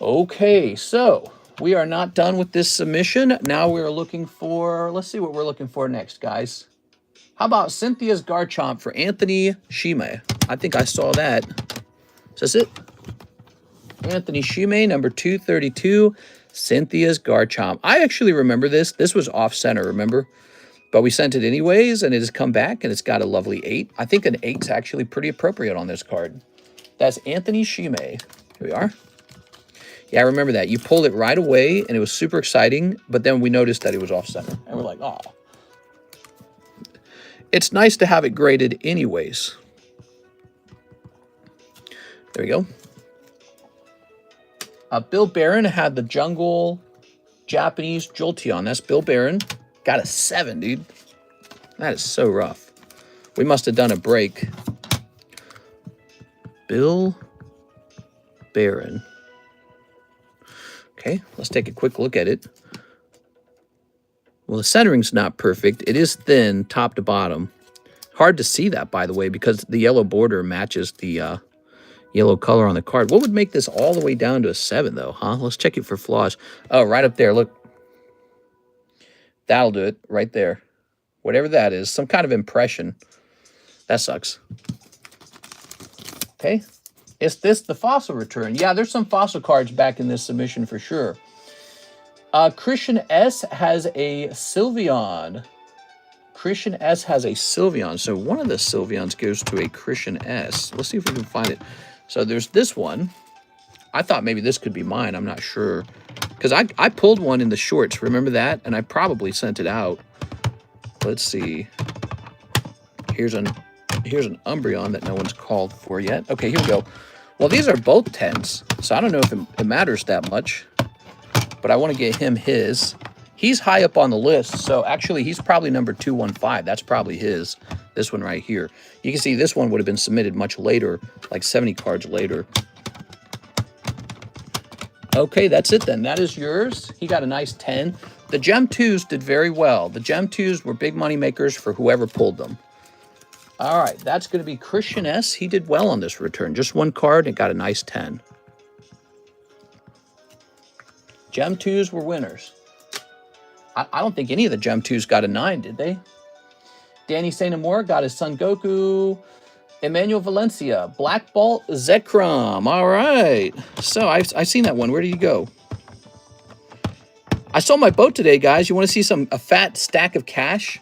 Okay, so we are not done with this submission. Now we're looking for, let's see what we're looking for next, guys. How about Cynthia's Garchomp for Anthony Shime? I think I saw that. Is this it? Anthony Shime, number 232, Cynthia's Garchomp. I actually remember this. This was off-center, remember? But we sent it anyways, and it has come back, and it's got a lovely 8. I think an 8's actually pretty appropriate on this card. That's Anthony Shime. Here we are. Yeah, I remember that. You pulled it right away, and it was super exciting, but then we noticed that it was off-center. And we're like, oh. It's nice to have it graded anyways. There we go. Bill Barron had the Jungle Japanese Jolteon. That's Bill Barron. Got a 7, dude. That is so rough. We must have done a break. Bill Barron. Okay, let's take a quick look at it. Well, the centering's not perfect. It is thin, top to bottom. Hard to see that, by the way, because the yellow border matches the yellow color on the card. What would make this all the way down to a 7, though, huh? Let's check it for flaws. Oh, right up there, look. That'll do it, right there. Whatever that is, some kind of impression. That sucks. Okay, Is this the fossil return? Yeah, there's some fossil cards back in this submission for sure. Christian S has a Sylveon. Christian S has a Sylveon. So one of the Sylveons goes to a Christian S. Let's see if we can find it. So there's this one. I thought maybe this could be mine. I'm not sure. Because I pulled one in the shorts. Remember that? And I probably sent it out. Let's see. Here's an Umbreon that no one's called for yet. Okay, here we go. Well, these are both 10s. So I don't know if it matters that much. But I want to get him his. He's high up on the list, so actually he's probably number 215. That's probably his, this one right here. You can see this one would have been submitted much later, like 70 cards later. Okay, that's it then. That is yours. He got a nice 10. The Gem 2s did very well. The Gem 2s were big money makers for whoever pulled them. All right, that's going to be Christian S. He did well on this return. Just one card and got a nice 10. Gem 2s were winners. I don't think any of the Gem 2s got a 9, did they? Danny St. Amour got his Son Goku. Emmanuel Valencia, Black Bolt Zekrom. All right. So I've seen that one. Where did you go? I sold my boat today, guys. You want to see a fat stack of cash?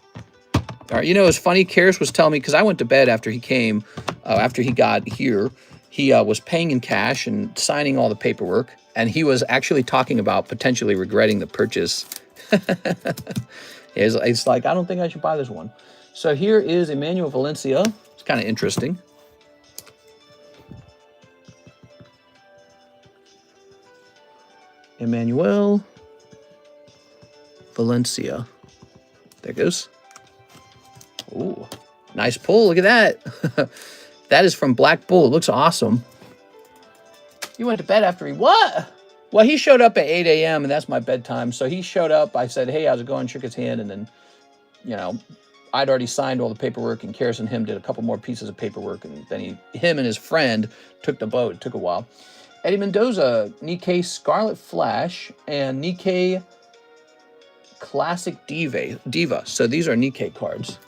All right. You know, it's funny. Karis was telling me, because I went to bed after he came, after he got here. He was paying in cash and signing all the paperwork. And he was actually talking about potentially regretting the purchase. It's like, I don't think I should buy this one. So here is Emmanuel Valencia. It's kind of interesting. Emmanuel Valencia. There it goes. Ooh, nice pull. Look at that. That is from Black Bull. It looks awesome. You went to bed after he... What? Well, he showed up at 8 a.m. and that's my bedtime. So he showed up. I said, hey, how's it going? Shook his hand. And then, you know, I'd already signed all the paperwork. And Karis and him did a couple more pieces of paperwork. And then him and his friend took the boat. It took a while. Eddie Mendoza, Nikke Scarlet Flash, and Nikke Classic Diva. So these are Nikke cards.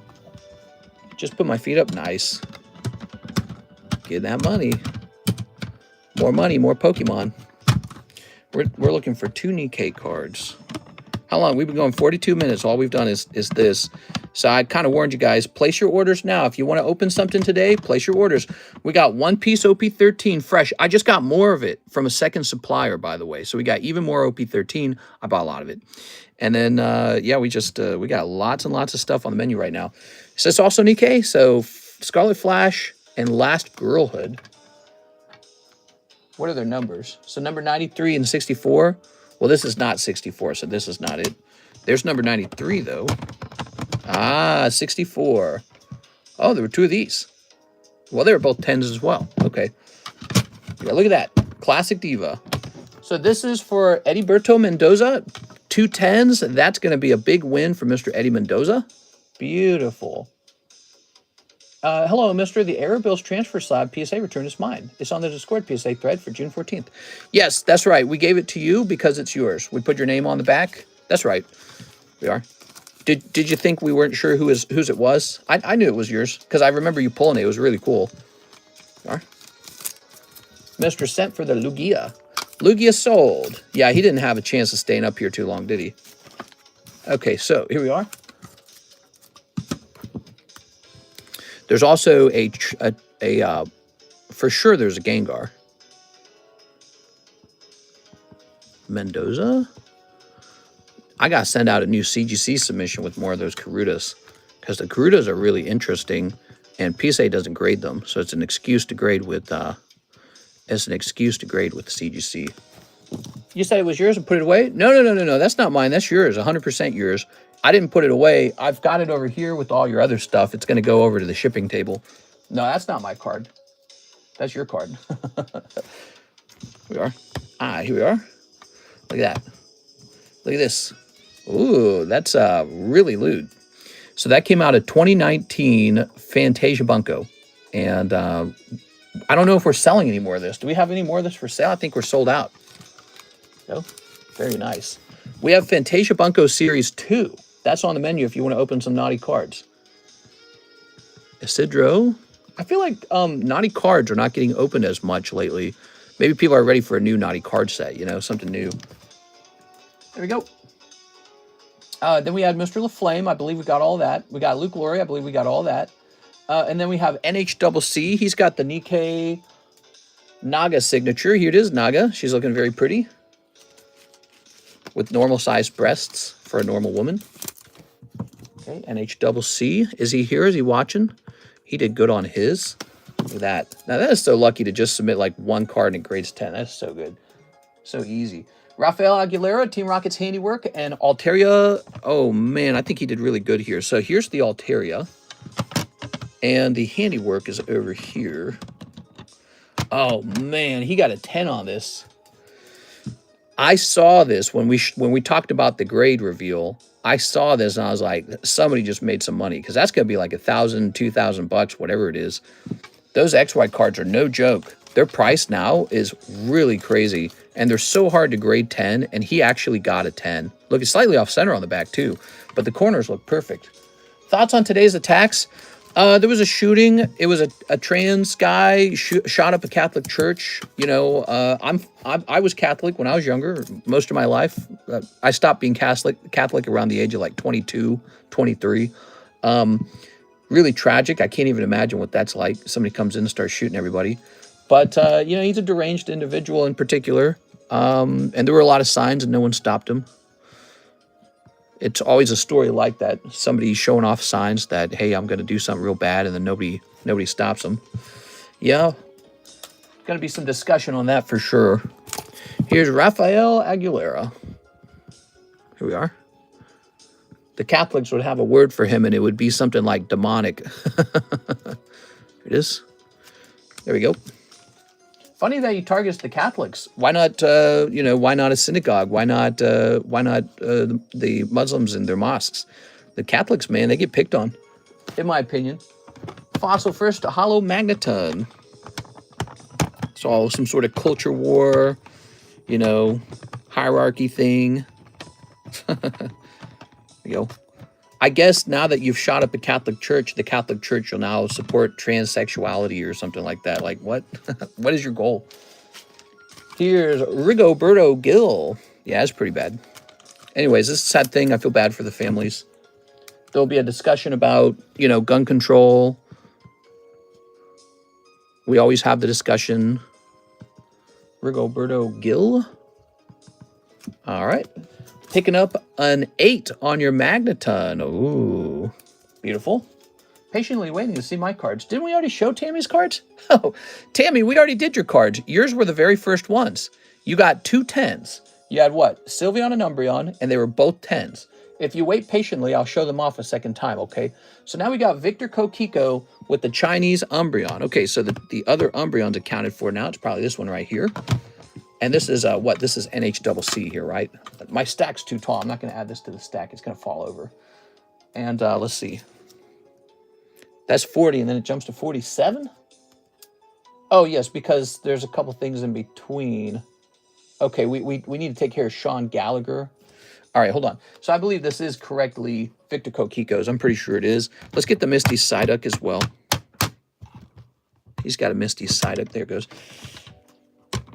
Just put my feet up. Nice. Get that money. More money, more Pokemon. We're looking for 2 Nikke cards. How long? We've been going 42 minutes. All we've done is this. So I kind of warned you guys, place your orders now. If you want to open something today, place your orders. We got one piece OP13 fresh. I just got more of it from a second supplier, by the way. So we got even more OP13. I bought a lot of it. And then, yeah, we got lots and lots of stuff on the menu right now. Is this also Nikke? So Scarlet Flash and Last Girlhood. What are their numbers? So number 93 and 64. Well, this is not 64, so this is not it. There's number 93, though. Ah, 64. Oh, there were 2 of these. Well, they were both 10s as well. Okay. Yeah, look at that. Classic Diva. So this is for Ediberto Mendoza. 2 10s. That's going to be a big win for Mr. Eddie Mendoza. Beautiful. Hello, Mr. The Error Bills Transfer Slab PSA return is mine. It's on the Discord PSA thread for June 14th. Yes, that's right. We gave it to you because it's yours. We put your name on the back. That's right. We are. Did you think we weren't sure whose it was? I knew it was yours because I remember you pulling it. It was really cool. We are. Mr. sent for the Lugia. Lugia sold. Yeah, he didn't have a chance of staying up here too long, did he? Okay, so here we are. There's also for sure there's a Gengar. Mendoza. I got to send out a new CGC submission with more of those Karutas because the Karutas are really interesting and PSA doesn't grade them. So it's an excuse to grade with, the CGC. You said it was yours and put it away? No. That's not mine. That's yours. 100% yours. I didn't put it away. I've got it over here with all your other stuff. It's going to go over to the shipping table. No, that's not my card. That's your card. Here we are. Ah, here we are. Look at that. Look at this. Ooh, that's really lewd. So that came out of 2019 Fantasia Bunko. And I don't know if we're selling any more of this. Do we have any more of this for sale? I think we're sold out. Oh, very nice. We have Fantasia Bunko Series 2. That's on the menu if you want to open some naughty cards. Isidro. I feel like naughty cards are not getting opened as much lately. Maybe people are ready for a new naughty card set, you know, something new. There we go. Then we had Mr. LaFlame. I believe we got all that. We got Luke Laurie. I believe we got all that. And then we have NHCC. He's got the Nikke Naga signature. Here it is, Naga. She's looking very pretty. With normal-sized breasts for a normal woman. Okay, NHCC. Is he here? Is he watching? He did good on his. Look at that. Now, that is so lucky to just submit like one card and it grades 10. That's so good. So easy. Rafael Aguilera, Team Rocket's handiwork, and Alteria. Oh, man, I think he did really good here. So here's the Alteria. And the handiwork is over here. Oh, man, he got a 10 on this. I saw this when we talked about the grade reveal. I saw this and I was like, somebody just made some money because that's going to be like $1,000, $2,000, whatever it is. Those XY cards are no joke. Their price now is really crazy and they're so hard to grade 10 and he actually got a 10. Look, it's slightly off center on the back too, but the corners look perfect. Thoughts on today's attacks? There was a shooting. It was a trans guy shot up a Catholic church. You know, I was Catholic when I was younger, most of my life. I stopped being Catholic around the age of like 22, 23. Really tragic. I can't even imagine what that's like. Somebody comes in and starts shooting everybody. But, you know, he's a deranged individual in particular. And there were a lot of signs and no one stopped him. It's always a story like that. Somebody showing off signs that, hey, I'm going to do something real bad, and then nobody stops them. Yeah, going to be some discussion on that for sure. Here's Rafael Aguilera. Here we are. The Catholics would have a word for him, and it would be something like demonic. Here it is. There we go. Funny that he targets the Catholics. Why not, you know, why not a synagogue? Why not the Muslims in their mosques? The Catholics, man, they get picked on, in my opinion. Fossil first, a hollow magneton. It's all some sort of culture war, you know, hierarchy thing. There you go. I guess now that you've shot up a Catholic church, the Catholic Church will now support transsexuality or something like that. Like, what? What is your goal? Here's Rigoberto Gil. Yeah, it's pretty bad. Anyways, this is a sad thing. I feel bad for the families. There'll be a discussion about, you know, gun control. We always have the discussion. Rigoberto Gil. All right. Picking up an 8 on your magneton. Ooh, beautiful. Patiently waiting to see my cards. Didn't we already show Tammy's cards? Oh, Tammy, we already did your cards. Yours were the very first ones. You got 2 10s. You had what? Sylveon and Umbreon, and they were both 10s. If you wait patiently, I'll show them off a second time, okay? So now we got Victor Kokiko with the Chinese Umbreon. Okay, so the other Umbreon's accounted for now. It's probably this one right here. And this is, what? This is NHCC here, right? My stack's too tall. I'm not going to add this to the stack. It's going to fall over. And let's see. That's 40, and then it jumps to 47? Oh, yes, because there's a couple things in between. Okay, we need to take care of Sean Gallagher. All right, hold on. So I believe this is correctly Victor Kokiko's. I'm pretty sure it is. Let's get the Misty Psyduck as well. He's got a Misty Psyduck. There it goes.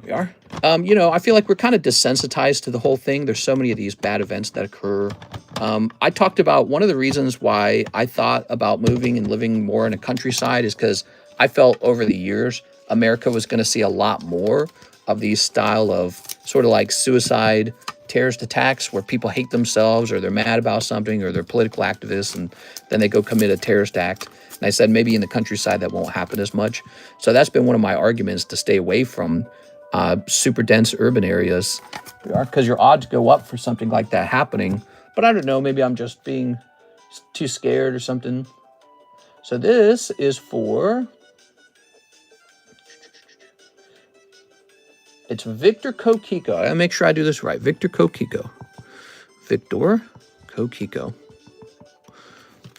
We are. You know, I feel like we're kind of desensitized to the whole thing. There's so many of these bad events that occur. I talked about one of the reasons why I thought about moving and living more in a countryside is because I felt over the years America was going to see a lot more of these style of sort of like suicide terrorist attacks where people hate themselves or they're mad about something or they're political activists and then they go commit a terrorist act. And I said maybe in the countryside that won't happen as much. So that's been one of my arguments to stay away from super dense urban areas, because your odds go up for something like that happening. But I don't know, maybe I'm just being too scared or something. So this is for, it's Victor Kokiko. I gotta make sure I do this right. Victor Kokiko. Victor Kokiko.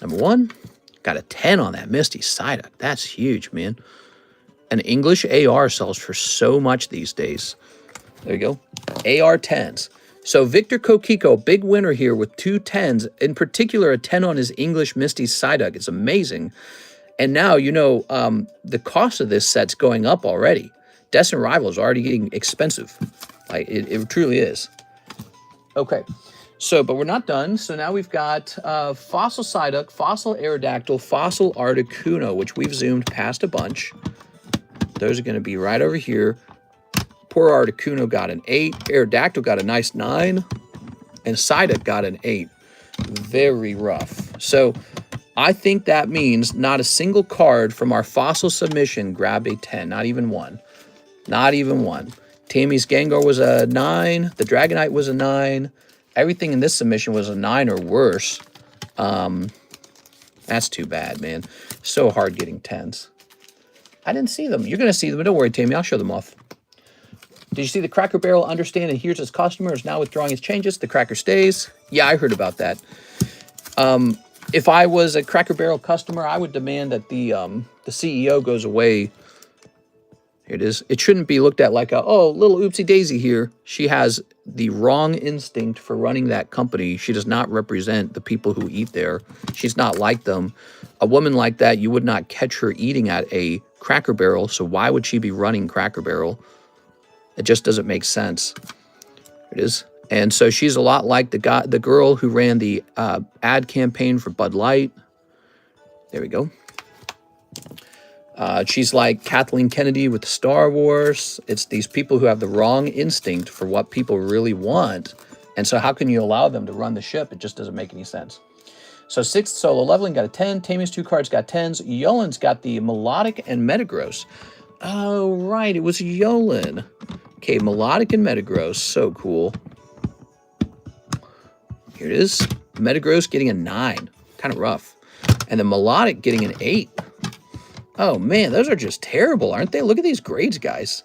Number 1, got a 10 on that Misty Psyduck. That's huge, man. An English AR sells for so much these days. There you go. AR 10s. So Victor Kokiko, big winner here with 2 10s. In particular, a 10 on his English Misty Psyduck. It's amazing. And now, you know, the cost of this set's going up already. Destined Rival is already getting expensive. Like, it truly is. Okay. So, but we're not done. So now we've got Fossil Psyduck, Fossil Aerodactyl, Fossil Articuno, which we've zoomed past a bunch. Those are going to be right over here. Poor Articuno got an 8. Aerodactyl got a nice 9. And Psyduck got an 8. Very rough. So I think that means not a single card from our Fossil submission grabbed a 10. Not even one. Not even one. Tammy's Gengar was a 9. The Dragonite was a 9. Everything in this submission was a 9 or worse. That's too bad, man. So hard getting 10s. I didn't see them. You're going to see them. But don't worry, Tammy. I'll show them off. Did you see the Cracker Barrel understand and hears its customer is now withdrawing its changes? The Cracker stays. Yeah, I heard about that. If I was a Cracker Barrel customer, I would demand that the CEO goes away. Here it is. It shouldn't be looked at like a, oh, little oopsie daisy here. She has the wrong instinct for running that company. She does not represent the people who eat there. She's not like them. A woman like that, you would not catch her eating at a Cracker Barrel. So why would she be running Cracker Barrel? It just doesn't make sense. Here it is. And so she's a lot like the girl who ran the ad campaign for Bud Light. There we go. She's like Kathleen Kennedy with Star Wars. It's these people who have the wrong instinct for what people really want. And so how can you allow them to run the ship? It just doesn't make any sense. So 6th solo leveling got a 10. Tammy's 2 cards got 10s. Yolen's got the Melodic and Metagross. Oh, right. It was Yolen. Okay, Melodic and Metagross. So cool. Here it is. Metagross getting a 9. Kind of rough. And the Melodic getting an 8. Oh, man, those are just terrible, aren't they? Look at these grades, guys.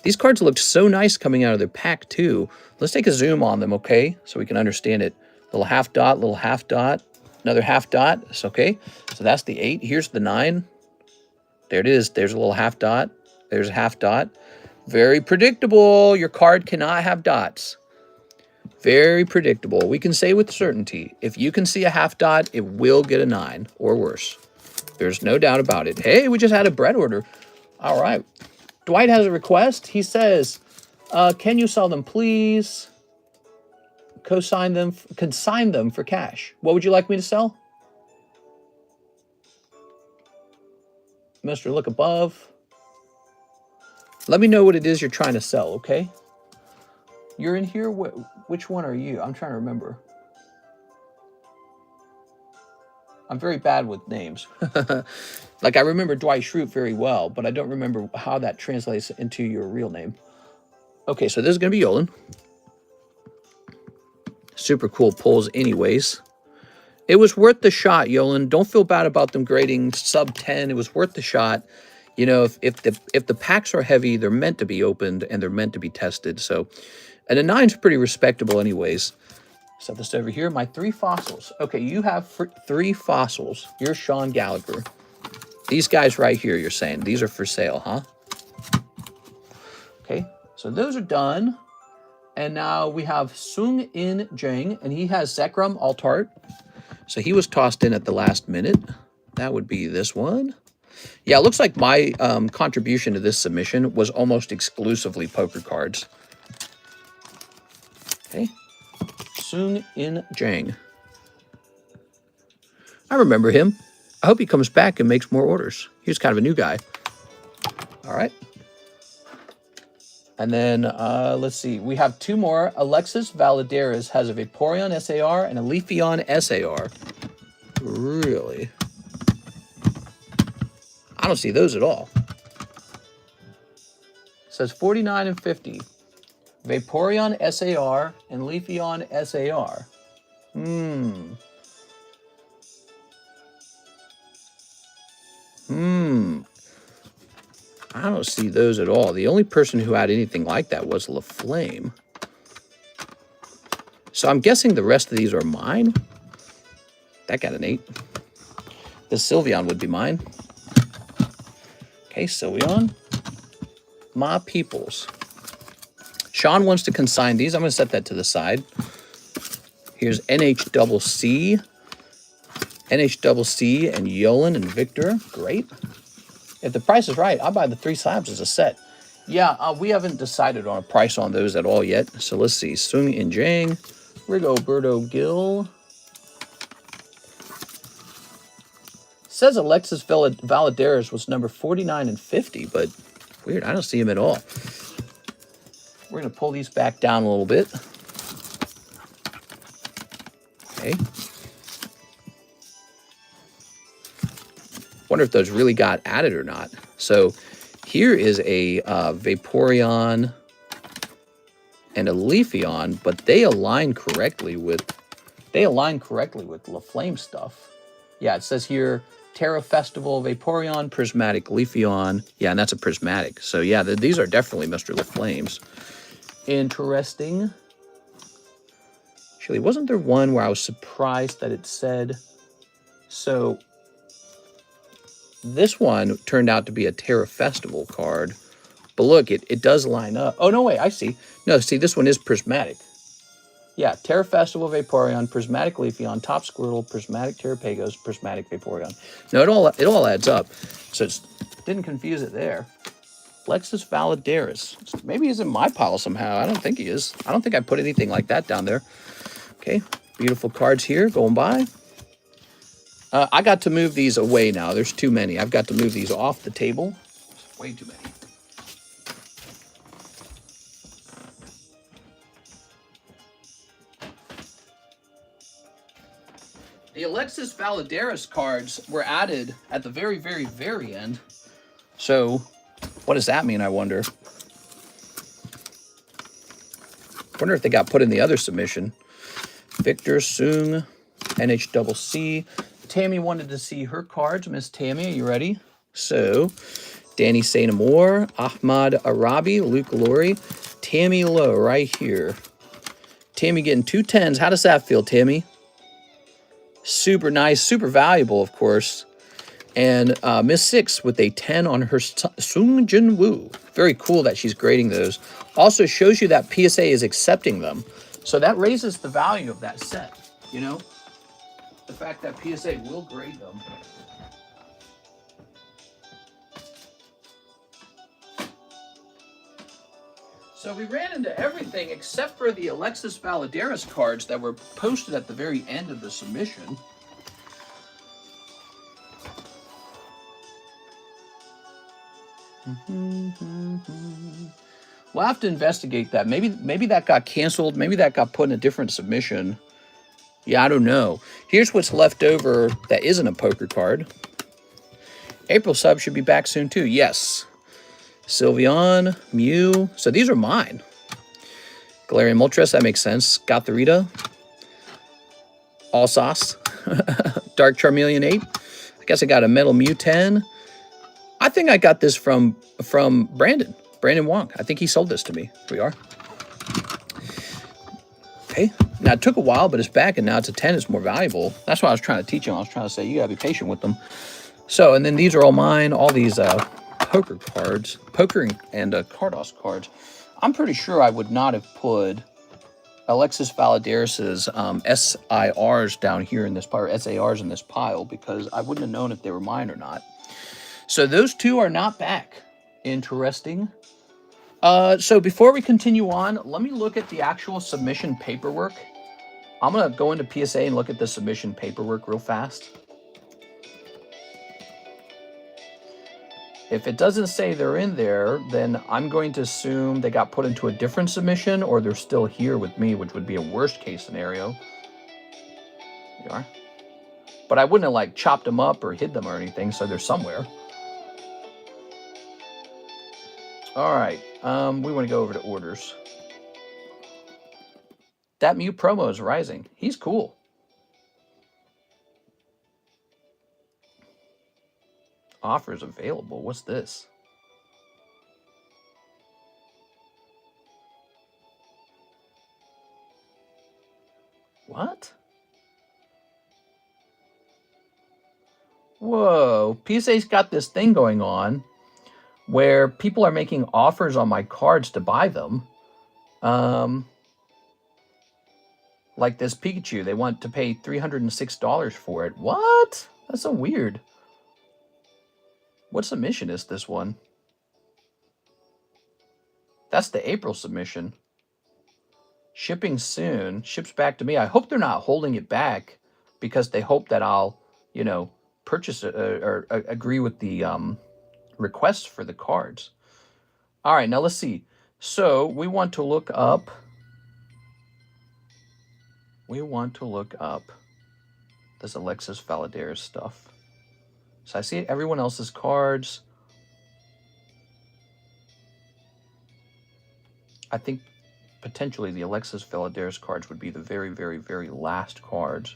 These cards looked so nice coming out of their pack, too. Let's take a zoom on them, okay? So we can understand it. Little half dot, another half dot. It's okay. So that's the 8. Here's the 9. There it is. There's a little half dot. There's a half dot. Very predictable. Your card cannot have dots. Very predictable. We can say with certainty, if you can see a half dot, it will get a 9 or worse. There's no doubt about it. Hey, we just had a bread order. All right. Dwight has a request. He says, can you sell them, please? Consign them for cash. What would you like me to sell? Mr. Look Above. Let me know what it is you're trying to sell, okay? You're in here? Which one are you? I'm trying to remember. I'm very bad with names. Like, I remember Dwight Schrute very well, but I don't remember how that translates into your real name. Okay, so this is going to be Yolen. Super cool pulls anyways. It was worth the shot, Yolen. Don't feel bad about them grading sub 10. It was worth the shot. You know, if the packs are heavy, they're meant to be opened and they're meant to be tested. So, and a 9's pretty respectable anyways. Set this over here. My 3 fossils. Okay, you have 3 fossils. You're Sean Gallagher. These guys right here, you're saying. These are for sale, huh? Okay, so those are done. And now we have Sung In Jang, and he has Zekrom Altart. So he was tossed in at the last minute. That would be this one. Yeah, it looks like my contribution to this submission was almost exclusively poker cards. Okay. Sung In Jang. I remember him. I hope he comes back and makes more orders. He was kind of a new guy. All right. And then, let's see. We have 2 more. Alexis Valadares has a Vaporeon SAR and a Leafeon SAR. Really? I don't see those at all. It says 49 and 50. Vaporeon SAR and Leafeon SAR. I don't see those at all. The only person who had anything like that was LaFlame. So I'm guessing the rest of these are mine. That got an 8. The Sylveon would be mine. Okay, Sylveon. My peoples. Sean wants to consign these. I'm going to set that to the side. Here's NHCC. NHCC and Yolan and Victor. Great. If the price is right, I'll buy the 3 slabs as a set. Yeah, we haven't decided on a price on those at all yet. So let's see. Sung In Jang, Rigoberto Gil. Says Alexis Valadares was number 49 and 50, but weird. I don't see him at all. We're going to pull these back down a little bit. Okay. Wonder if those really got added or not. So here is a Vaporeon and a Leafeon, but they align correctly with LaFlame stuff. Yeah, it says here Terra Festival, Vaporeon, Prismatic, Leafeon. Yeah, and that's a Prismatic. So yeah, these are definitely Mr. LaFlames. Interesting. Actually, wasn't there one where I was surprised that it said so? This one turned out to be a Terra Festival card. But look, it does line up. Oh, no, wait, I see. No, see, this one is Prismatic. Yeah, Terra Festival, Vaporeon, Prismatic Leafeon, Top Squirtle, Prismatic Terrapagos, Prismatic Vaporeon. No, it all adds up. So it didn't confuse it there. Lexus Valadares. Maybe he's in my pile somehow. I don't think he is. I don't think I put anything like that down there. Okay, beautiful cards here going by. I got to move these away now. There's too many. I've got to move these off the table. There's way too many. The Alexis Valadares cards were added at the very, very, very end. So, what does that mean, I wonder? Wonder if they got put in the other submission. Victor, Sung, NHCC. Tammy wanted to see her cards. Miss Tammy, are you ready? So, Danny St. Amour, Ahmad Arabi, Luke Laurie, Tammy Lowe right here. Tammy getting 2 10s. How does that feel, Tammy? Super nice, super valuable, of course. And Miss 6 with a 10 on her Sung Jin Woo. Very cool that she's grading those. Also shows you that PSA is accepting them. So that raises the value of that set, you know? The fact that PSA will grade them. So we ran into everything except for the Alexis Valadares cards that were posted at the very end of the submission. We'll have to investigate that. Maybe that got canceled. Maybe that got put in a different submission. Yeah, I don't know. Here's what's left over that isn't a poker card. April sub should be back soon too. Yes. Sylveon, Mew. So these are mine. Galarian Moltres, that makes sense. Gothorita. All Sauce. Dark Charmeleon 8. I guess I got a Metal Mew 10. I think I got this from Brandon Wong. I think he sold this to me. Here we are. Okay. Now, it took a while, but it's back, and now it's a 10. It's more valuable. That's what I was trying to teach him. I was trying to say, you got to be patient with them. So, and then these are all mine. All these poker cards. Poker and Carddass cards. I'm pretty sure I would not have put Alexis Valadares' SIRs down here in this pile, or SARs in this pile, because I wouldn't have known if they were mine or not. So those two are not back. Interesting. So before we continue on, let me look at the actual submission paperwork. I'm going to go into PSA and look at the submission paperwork real fast. If it doesn't say they're in there, then I'm going to assume they got put into a different submission, or they're still here with me, which would be a worst case scenario. There you are. But I wouldn't have like chopped them up or hid them or anything, so they're somewhere. All right, we want to go over to orders. That Mew promo is rising. He's cool. Offers available. What's this? What? Whoa. PSA's got this thing going on where people are making offers on my cards to buy them. Like this Pikachu, they want to pay $306 for it. What? That's so weird. What submission is this one? That's the April submission. Shipping soon. Ships back to me. I hope they're not holding it back because they hope that I'll, you know, purchase it or agree with the requests for the cards. All right, now let's see. So we want to look up. This Alexis Valadares stuff. So I see everyone else's cards. I think potentially the Alexis Valadares cards would be the very, very, very last cards.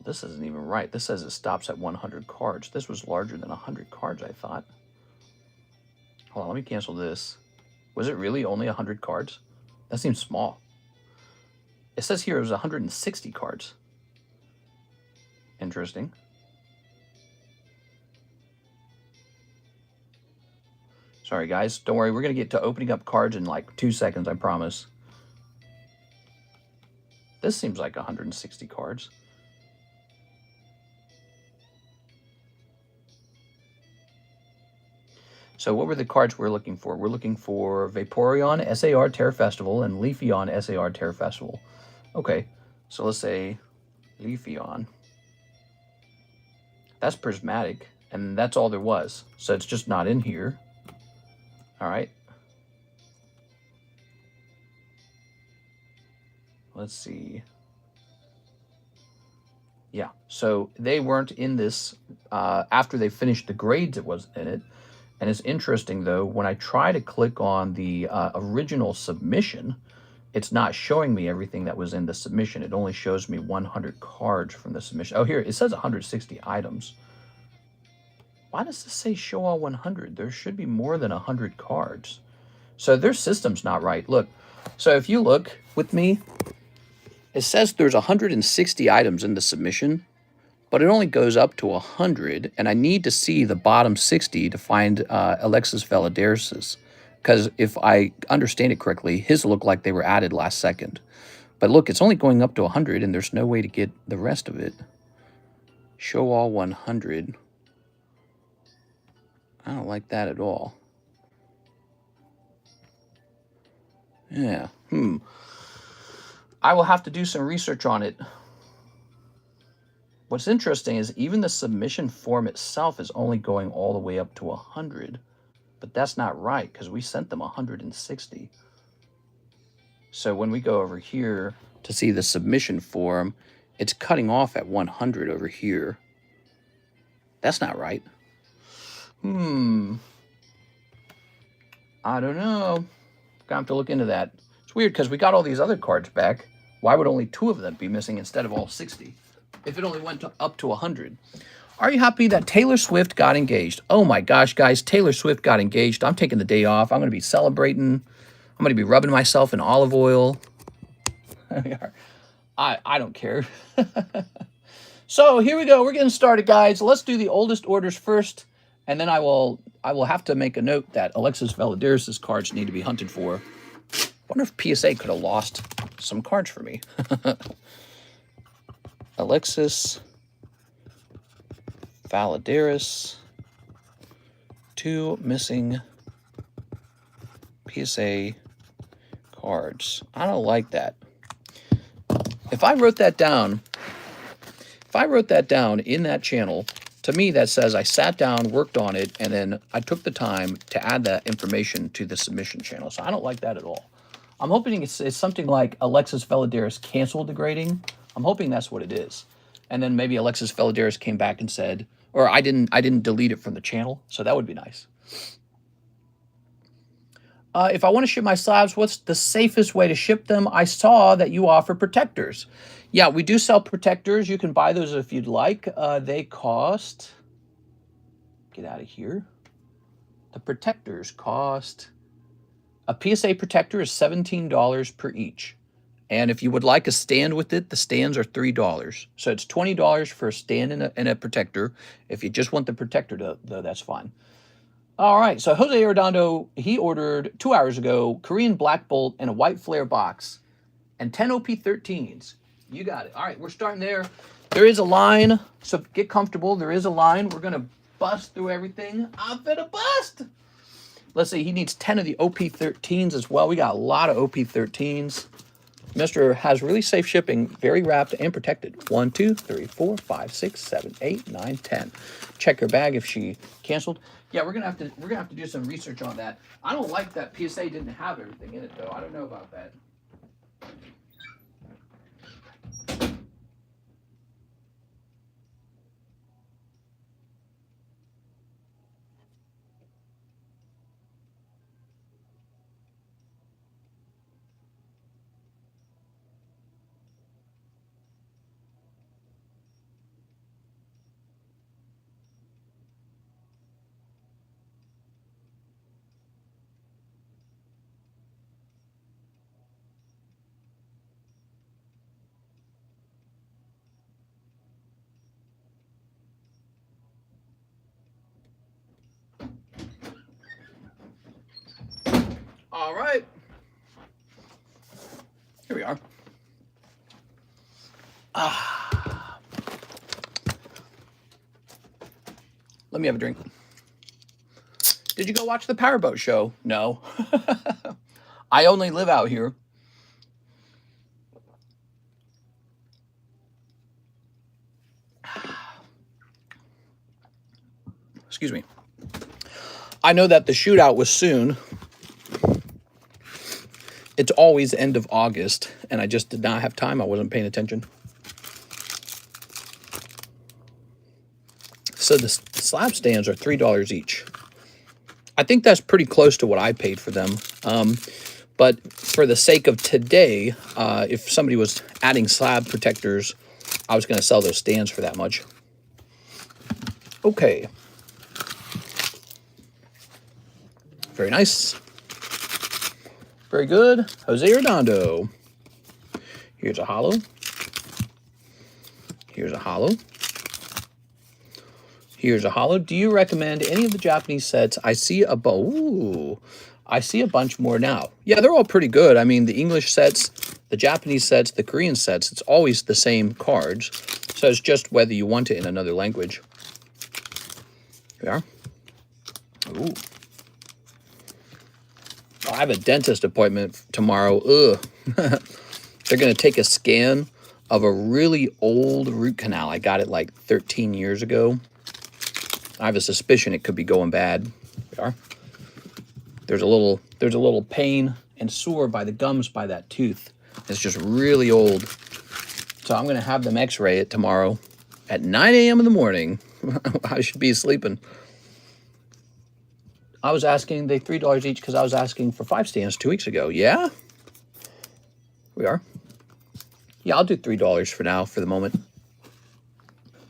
This isn't even right. This says it stops at 100 cards. This was larger than 100 cards, I thought. Hold on, let me cancel this. Was it really only 100 cards? That seems small. It says here it was 160 cards. Interesting. Sorry, guys. Don't worry. We're going to get to opening up cards in like 2 seconds, I promise. This seems like 160 cards. So what were the cards we're looking for? We're looking for Vaporeon, SAR Terror Festival, and Leafeon, SAR Terror Festival. Okay, so let's say Leafeon. That's prismatic, and that's all there was. So it's just not in here. All right. Let's see. Yeah, so they weren't in this. After they finished the grades, it wasn't in it. And it's interesting, though, when I try to click on the original submission, it's not showing me everything that was in the submission. It only shows me 100 cards from the submission. Oh, here, it says 160 items. Why does this say show all 100? There should be more than 100 cards. So their system's not right. Look, so if you look with me, it says there's 160 items in the submission, but it only goes up to 100, and I need to see the bottom 60 to find Alexis Valadares'. Because if I understand it correctly, his look like they were added last second. But look, it's only going up to 100, and there's no way to get the rest of it. Show all 100. I don't like that at all. Yeah, I will have to do some research on it. What's interesting is even the submission form itself is only going all the way up to 100. But that's not right, because we sent them 160. So when we go over here to see the submission form, it's cutting off at 100 over here. That's not right. I don't know. Gonna have to look into that. It's weird, because we got all these other cards back. Why would only 2 of them be missing instead of all 60? If it only went up to 100. Are you happy that Taylor Swift got engaged? Oh my gosh, guys, Taylor Swift got engaged. I'm taking the day off. I'm going to be celebrating. I'm going to be rubbing myself in olive oil. I don't care. So here we go. We're getting started, guys. Let's do the oldest orders first, and then I will have to make a note that Alexis Valadares' cards need to be hunted for. I wonder if PSA could have lost some cards for me. Alexis Valadares, 2 missing PSA cards. I don't like that. If I wrote that down in that channel, to me that says I sat down, worked on it, and then I took the time to add that information to the submission channel. So I don't like that at all. I'm hoping it's something like Alexis Valadares canceled the grading. I'm hoping that's what it is. And then maybe Alexis Valadares came back and said, or I didn't delete it from the channel, so that would be nice. If I want to ship my slabs, what's the safest way to ship them? I saw that you offer protectors. Yeah, we do sell protectors. You can buy those if you'd like. They cost, get out of here. The protectors cost, a PSA protector is $17 per each. And if you would like a stand with it, the stands are $3. So it's $20 for a stand and a protector. If you just want the protector, though, that's fine. All right, so Jose Arredondo, he ordered 2 hours ago, Korean Black Bolt in a white flare box and 10 OP13s. You got it. All right, we're starting there. There is a line, so get comfortable. There is a line. We're going to bust through everything. I'm finna bust. Let's see, he needs 10 of the OP13s as well. We got a lot of OP13s. Mr. has really safe shipping, very wrapped and protected. 1, 2, 3, 4, 5, 6, 7, 8, 9, 10. Check her bag if she canceled. Yeah, we're gonna have to do some research on that. I don't like that PSA didn't have everything in it though. I don't know about that. All right. Here we are. Let me have a drink. Did you go watch the Powerboat show? No. I only live out here. Excuse me. I know that the shootout was soon. It's always end of August, and I just did not have time. I wasn't paying attention. So the slab stands are $3 each. I think that's pretty close to what I paid for them. But for the sake of today, if somebody was adding slab protectors, I was going to sell those stands for that much. Okay. Very nice. Very good. Jose Arredondo. Here's a hollow. Here's a hollow. Here's a hollow. Do you recommend any of the Japanese sets? I see a I see a bunch more now. Yeah, they're all pretty good. I mean, the English sets, the Japanese sets, the Korean sets, it's always the same cards. So it's just whether you want it in another language. Here we are. Ooh. I have a dentist appointment tomorrow. Ugh. They're going to take a scan of a really old root canal. I got it like 13 years ago. I have a suspicion it could be going bad. There we are. There's a little pain and sore by the gums by that tooth. It's just really old. So I'm going to have them x-ray it tomorrow at 9 a.m. in the morning. I should be sleeping. I was asking, they $3 each because I was asking for 5 stands 2 weeks ago. Yeah? We are. Yeah, I'll do $3 for now, for the moment.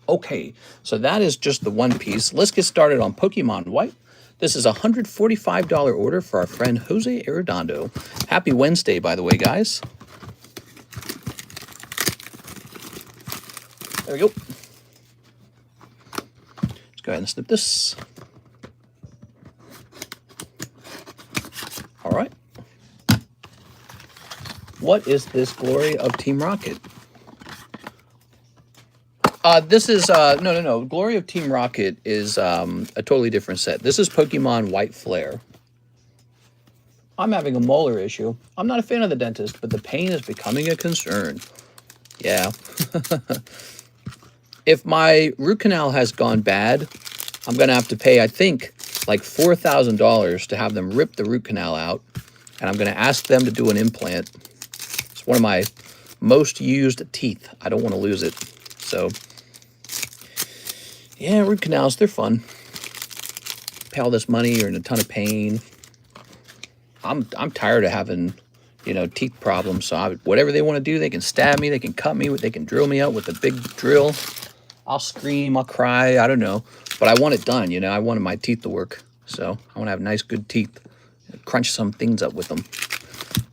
Okay, so that is just the one piece. Let's get started on Pokemon White. This is a $145 order for our friend Jose Arredondo. Happy Wednesday, by the way, guys. There we go. Let's go ahead and snip this. All right. What is this Glory of Team Rocket? This is, no. Glory of Team Rocket is a totally different set. This is Pokemon White Flare. I'm having a molar issue. I'm not a fan of the dentist, but the pain is becoming a concern. Yeah. If my root canal has gone bad, I'm going to have to pay, I think, like $4,000 to have them rip the root canal out. And I'm going to ask them to do an implant. It's one of my most used teeth. I don't want to lose it. So, yeah, root canals, they're fun. Pay all this money, you're in a ton of pain. I'm tired of having, you know, teeth problems. So whatever they want to do, they can stab me, they can cut me, they can drill me out with a big drill. I'll scream, I'll cry, I don't know. But I want it done, you know. I wanted my teeth to work. So I want to have nice, good teeth. Crunch some things up with them.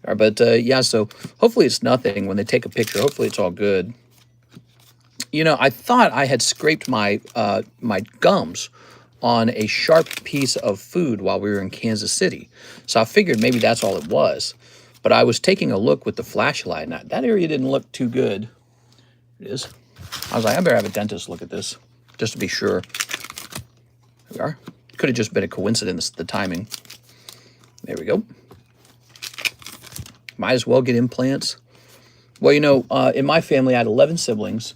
But yeah, so hopefully it's nothing when they take a picture. Hopefully it's all good. You know, I thought I had scraped my my gums on a sharp piece of food while we were in Kansas City. So I figured maybe that's all it was. But I was taking a look with the flashlight, and that area didn't look too good. It is. I was like, I better have a dentist look at this, just to be sure. There we are. Could have just been a coincidence, the timing. There we go. Might as well get implants. Well, you know, in my family, I had 11 siblings.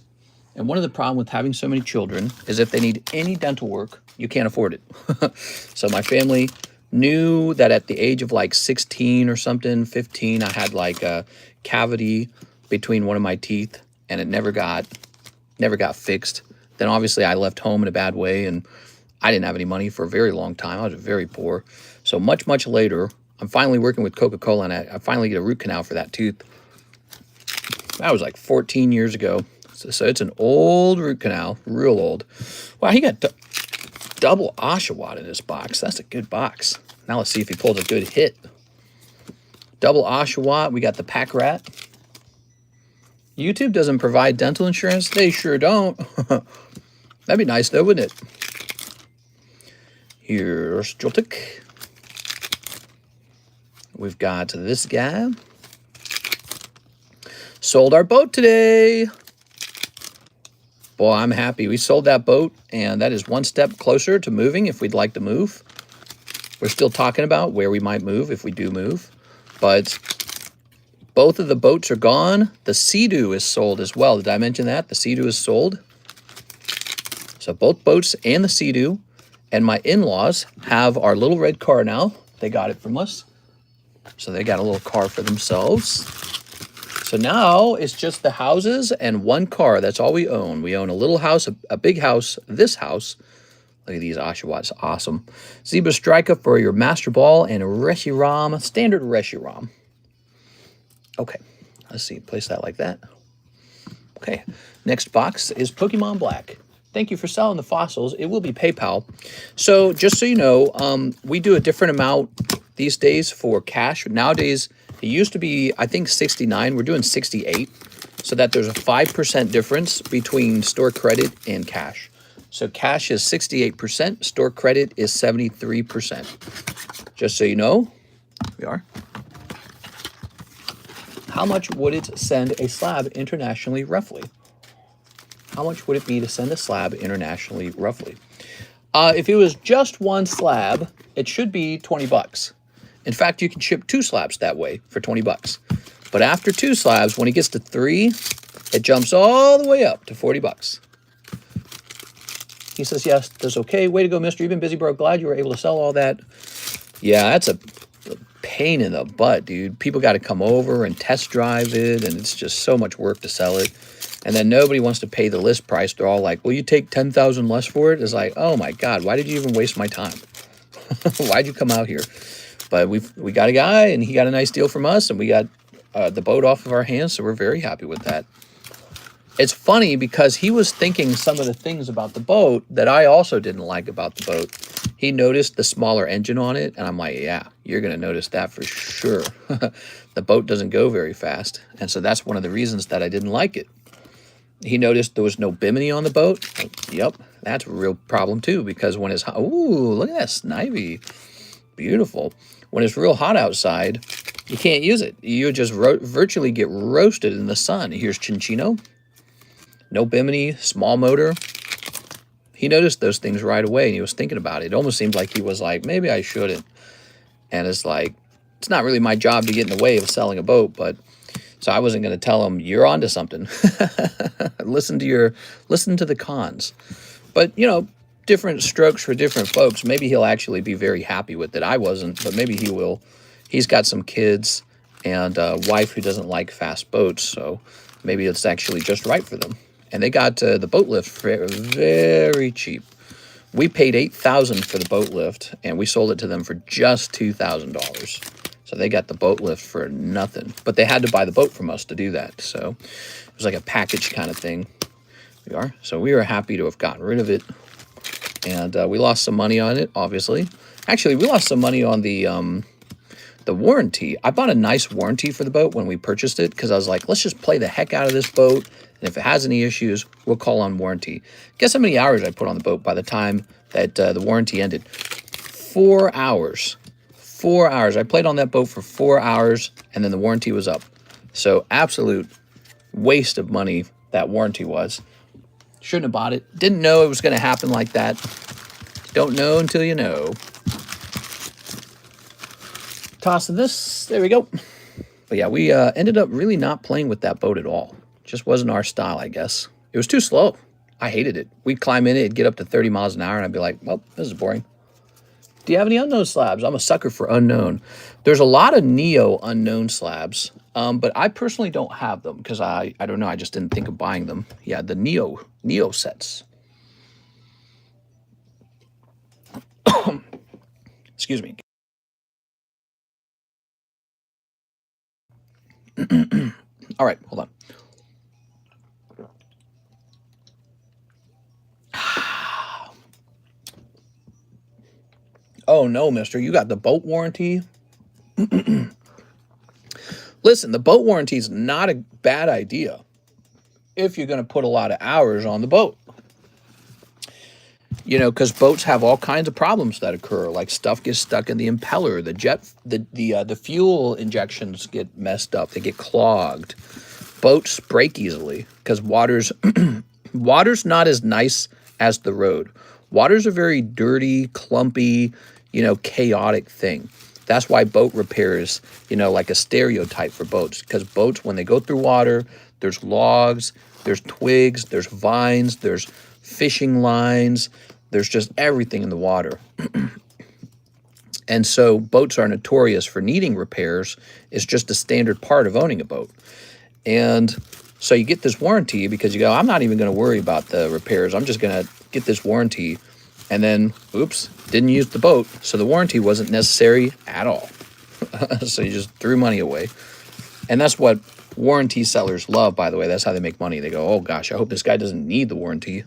And one of the problems with having so many children is if they need any dental work, you can't afford it. So my family knew that at the age of like 16 or something, 15, I had like a cavity between one of my teeth, and it never got fixed. Then obviously I left home in a bad way, and I didn't have any money for a very long time. I was very poor. So much later, I'm finally working with Coca-Cola, and I finally get a root canal for that tooth. That was like 14 years ago. So it's an old root canal, real old. Wow, he got double Oshawott in this box. That's a good box. Now let's see if he pulls a good hit. Double Oshawott. We got the Pack Rat. YouTube doesn't provide dental insurance. They sure don't. That'd be nice though, wouldn't it? Here's Joltik. We've got this guy. Sold our boat today. Boy, I'm happy. We sold that boat, and that is one step closer to moving if we'd like to move. We're still talking about where we might move if we do move. But both of the boats are gone. The Sea-Doo is sold as well. Did I mention that? The Sea-Doo is sold. So both boats and the Sea-Doo. And my in-laws have our little red car now. They got it from us. So they got a little car for themselves. So now it's just the houses and one car. That's all we own. We own a little house, a big house, this house. Look at these Oshawotts. Awesome. Zebra Striker for your Master Ball and Reshiram, standard Reshiram. Okay. Let's see. Place that like that. Okay. Next box is Pokemon Black. Thank you for selling the fossils. It will be PayPal. So just so you know, we do a different amount these days for cash. Nowadays, it used to be, I think, 69. We're doing 68. So that there's a 5% difference between store credit and cash. So cash is 68%. Store credit is 73%. Just so you know, here we are. How much would it send a slab internationally, roughly? How much would it be to send a slab internationally, roughly? If it was just one slab, it should be 20 bucks. In fact, you can ship 2 slabs that way for 20 bucks. But after 2 slabs, when it gets to 3, it jumps all the way up to 40 bucks. He says, yes, that's okay. Way to go, mister. You've been busy, bro. Glad you were able to sell all that. Yeah, that's a pain in the butt, dude. People got to come over and test drive it, and it's just so much work to sell it. And then nobody wants to pay the list price. They're all like, will you take $10,000 less for it? It's like, oh my God, why did you even waste my time? Why'd you come out here? But we got a guy, and he got a nice deal from us, and we got the boat off of our hands, so we're very happy with that. It's funny because he was thinking some of the things about the boat that I also didn't like about the boat. He noticed the smaller engine on it, and I'm like, yeah, you're going to notice that for sure. The boat doesn't go very fast, and so that's one of the reasons that I didn't like it. He noticed there was no bimini on the boat. Yep, that's a real problem too, because when it's hot, ooh, look at that snivy. Beautiful. When it's real hot outside, you can't use it. You just virtually get roasted in the sun. Here's Chinchino. No bimini, small motor. He noticed those things right away, and he was thinking about it. It almost seemed like he was like, maybe I shouldn't. And it's like, it's not really my job to get in the way of selling a boat, but so I wasn't going to tell him, you're onto something. Listen to the cons. But, you know, different strokes for different folks. Maybe he'll actually be very happy with it. I wasn't, but maybe he will. He's got some kids and a wife who doesn't like fast boats, so maybe it's actually just right for them. And they got the boat lift for very cheap. We paid $8,000 for the boat lift, and we sold it to them for just $2,000. So they got the boat lift for nothing. But they had to buy the boat from us to do that. So it was like a package kind of thing. We are. So we were happy to have gotten rid of it. And we lost some money on it, obviously. Actually, we lost some money on the The warranty, I bought a nice warranty for the boat when we purchased it because I was like, let's just play the heck out of this boat. And if it has any issues, we'll call on warranty. Guess how many hours I put on the boat by the time that the warranty ended? 4 hours. 4 hours. I played on that boat for 4 hours, and then the warranty was up. So absolute waste of money that warranty was. Shouldn't have bought it. Didn't know it was going to happen like that. Don't know until you know. Tossing this. There we go. But yeah, we ended up really not playing with that boat at all. Just wasn't our style, I guess. It was too slow. I hated it. We'd climb in it, it'd get up to 30 miles an hour, and I'd be like, well, this is boring. Do you have any unknown slabs? I'm a sucker for unknown. There's a lot of Neo unknown slabs, but I personally don't have them because I don't know. I just didn't think of buying them. Yeah, the Neo sets. Excuse me. All right, hold on. Oh no, mister, you got the boat warranty? Listen, the boat warranty is not a bad idea if you're going to put a lot of hours on the boat. You know, because boats have all kinds of problems that occur, like stuff gets stuck in the impeller, the fuel injections get messed up, they get clogged. Boats break easily because water's not as nice as the road. Water's a very dirty, clumpy, you know, chaotic thing. That's why boat repair is, you know, like a stereotype for boats, because boats, when they go through water, there's logs, there's twigs, there's vines, there's fishing lines, there's just everything in the water. And so boats are notorious for needing repairs. It's just a standard part of owning a boat. And so you get this warranty because you go, I'm not even going to worry about the repairs. I'm just going to get this warranty. And then, oops, didn't use the boat. So the warranty wasn't necessary at all. So you just threw money away. And that's what warranty sellers love, by the way. That's how they make money. They go, oh gosh, I hope this guy doesn't need the warranty.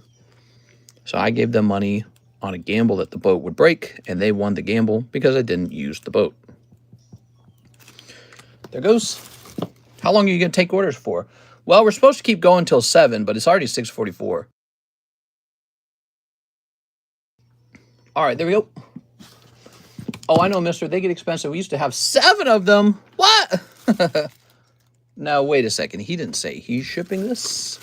So I gave them money on a gamble that the boat would break, and they won the gamble because I didn't use the boat. There goes. How long are you going to take orders for? Well, we're supposed to keep going till 7, but it's already 6:44. All right, there we go. Oh, I know, mister. They get expensive. We used to have 7 of them. What? Now, wait a second. He didn't say he's shipping this.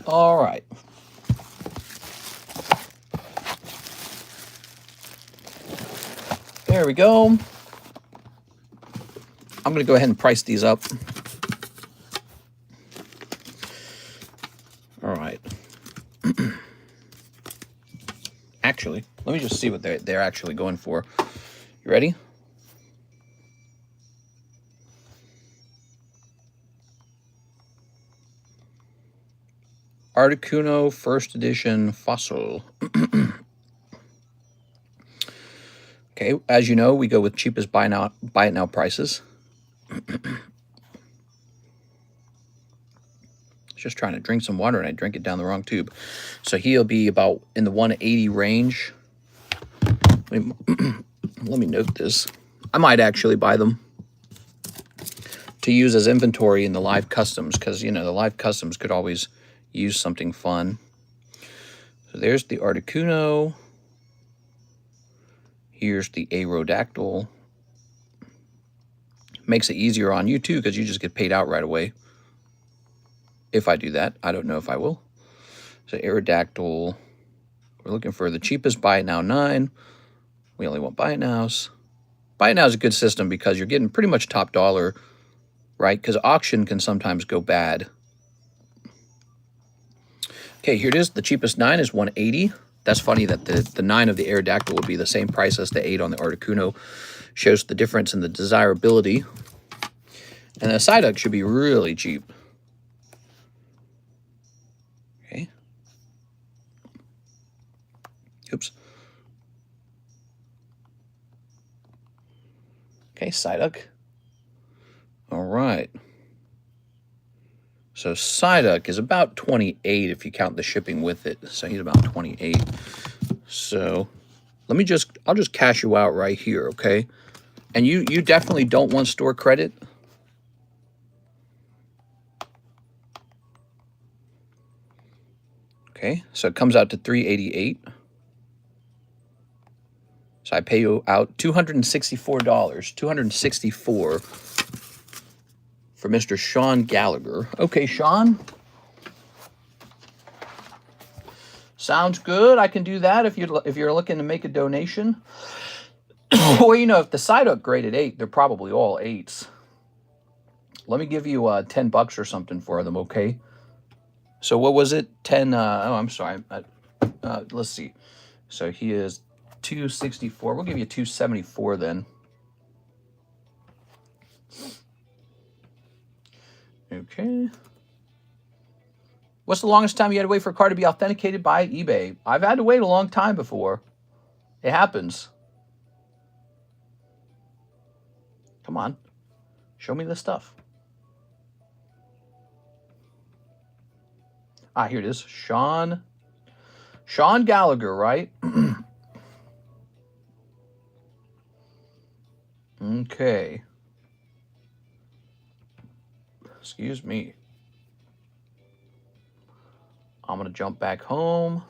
All right. There we go. I'm going to go ahead and price these up. All right. Actually, let me just see what they're actually going for. You ready? Articuno First Edition Fossil. Okay, as you know, we go with cheapest buy it now prices. Just trying to drink some water and I drink it down the wrong tube. So he'll be about in the 180 range. Let me note this. I might actually buy them to use as inventory in the live customs, because, you know, the live customs could always use something fun. So there's the Articuno. Here's the Aerodactyl. Makes it easier on you too, because you just get paid out right away. If I do that, I don't know if I will. So Aerodactyl. We're looking for the cheapest buy it now 9. We only want buy it nows. Buy it now is a good system because you're getting pretty much top dollar, right? Because auction can sometimes go bad. Okay, here it is. The cheapest 9 is 180. That's funny that the 9 of the Aerodactyl will be the same price as the 8 on the Articuno. Shows the difference in the desirability. And the Psyduck should be really cheap. Okay. Oops. Okay, Psyduck. All right. So Psyduck is about 28 if you count the shipping with it. So he's about 28. So I'll just cash you out right here, okay? And you definitely don't want store credit. Okay, so it comes out to $388. So I pay you out $264, $264 for Mr. Sean Gallagher. Okay, Sean. Sounds good. I can do that if you're looking to make a donation. Or, you know, if the site upgraded 8, they're probably all 8s. Let me give you $10 or something for them, okay? So what was it? 10. Oh, I'm sorry. Let's see. So he is 264. We'll give you 274 then. Okay. What's the longest time you had to wait for a card to be authenticated by eBay? I've had to wait a long time before. It happens. Come on. Show me the stuff. Ah, here it is. Sean Gallagher, right? Okay. Excuse me. I'm going to jump back home.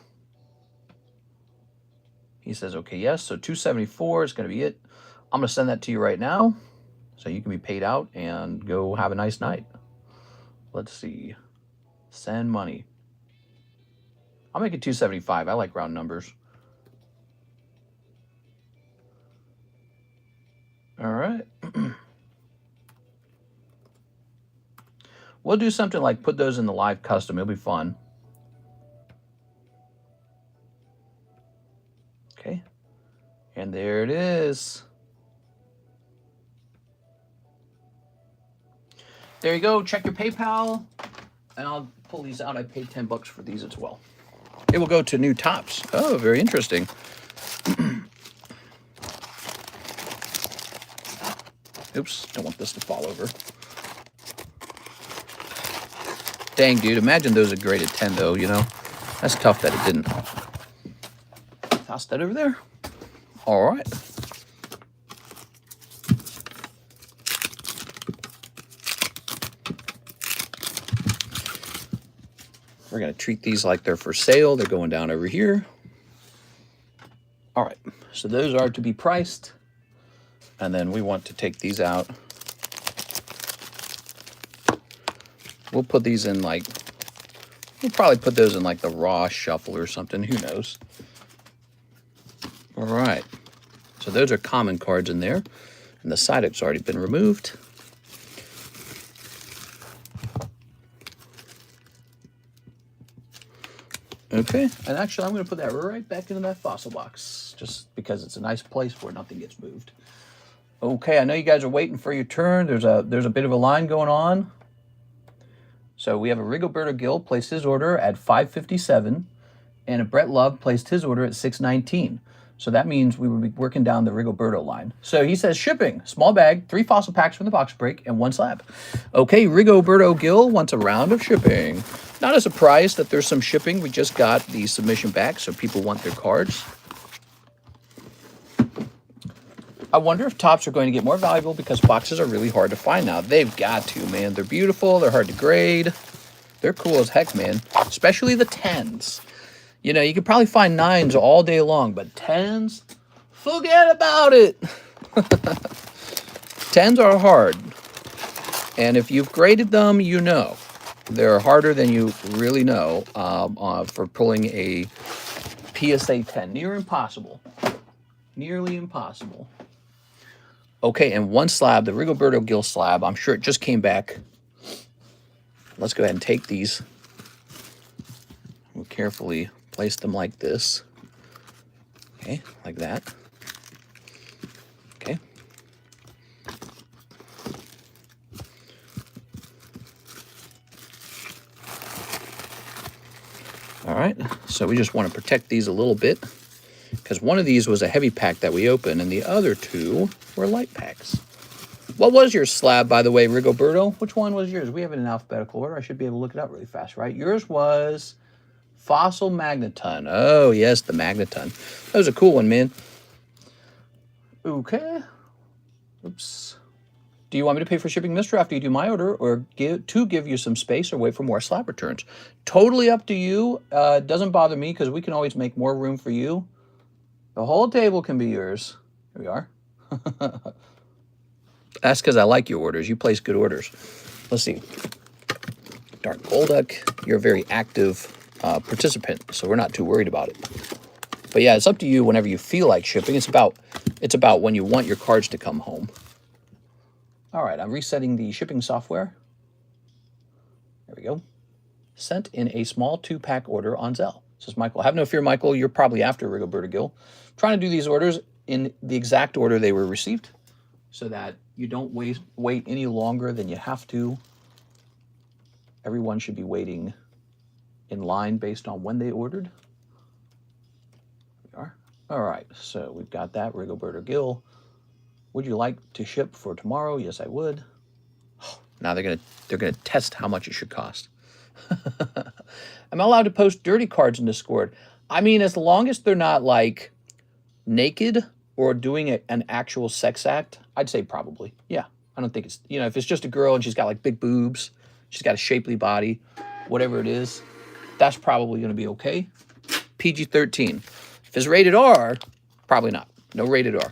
He says, okay, yes. So 274 is going to be it. I'm going to send that to you right now so you can be paid out and go have a nice night. Let's see. Send money. I'll make it 275. I like round numbers. All right. We'll do something like put those in the live custom. It'll be fun. Okay. And there it is. There you go. Check your PayPal. And I'll pull these out. I paid $10 for these as well. It will go to new tops. Oh, very interesting. Oops, don't want this to fall over. Dang, dude, imagine those are graded 10, though, you know? That's tough that it didn't. Toss that over there. All right. We're going to treat these like they're for sale. They're going down over here. All right, so those are to be priced. And then we want to take these out. We'll put these in like, we'll probably put those in like the Raw Shuffle or something. Who knows? All right. So those are common cards in there. And the side up's already been removed. Okay, and actually I'm going to put that right back into that fossil box, just because it's a nice place where nothing gets moved. Okay, I know you guys are waiting for your turn. There's a bit of a line going on. So we have a Rigoberto Gil placed his order at $557, and a Brett Love placed his order at $619. So that means we would be working down the Rigoberto line. So he says shipping, small bag, 3 fossil packs from the box break, and 1 slab. Okay, Rigoberto Gil wants a round of shipping. Not a surprise that there's some shipping. We just got the submission back, so people want their cards. I wonder if tops are going to get more valuable because boxes are really hard to find now. They've got to, man. They're beautiful. They're hard to grade. They're cool as heck, man. Especially the 10s. You know, you could probably find 9s all day long, but 10s, forget about it. 10s are hard. And if you've graded them, you know. They're harder than you really know for pulling a PSA 10. Near impossible. Nearly impossible. Okay, and 1 slab, the Rigoberto Gil slab. I'm sure it just came back. Let's go ahead and take these. We'll carefully place them like this. Okay, like that. Okay. All right, so we just want to protect these a little bit because one of these was a heavy pack that we opened and the other 2 were light packs. What was your slab, by the way, Rigoberto? Which one was yours? We have it in alphabetical order. I should be able to look it up really fast, right? Yours was Fossil Magneton. Oh, yes, the Magneton. That was a cool one, man. Okay. Oops. Do you want me to pay for shipping, mister, after you do my order, or give you some space, or wait for more slab returns? Totally up to you. It doesn't bother me because we can always make more room for you. The whole table can be yours. Here we are. That's because I like your orders. You place good orders. Let's see. Dark Golduck, you're a very active participant, so we're not too worried about it. But yeah, it's up to you whenever you feel like shipping. It's about when you want your cards to come home. All right, I'm resetting the shipping software. There we go. Sent in a small 2-pack order on ZELLE. Says Michael. Have no fear, Michael. You're probably after Rigoberta Gill. Trying to do these orders in the exact order they were received so that you don't wait any longer than you have to. Everyone should be waiting in line based on when they ordered. There we are. All right, so we've got that. Rigoberta Gill. Would you like to ship for tomorrow? Yes, I would. Now they're gonna test how much it should cost. Am I allowed to post dirty cards in Discord? I mean, as long as they're not like naked or doing an actual sex act, I'd say probably. Yeah, I don't think it's, you know, if it's just a girl and she's got like big boobs, she's got a shapely body, whatever it is, that's probably going to be okay. PG-13. If it's rated R, probably not. No rated R.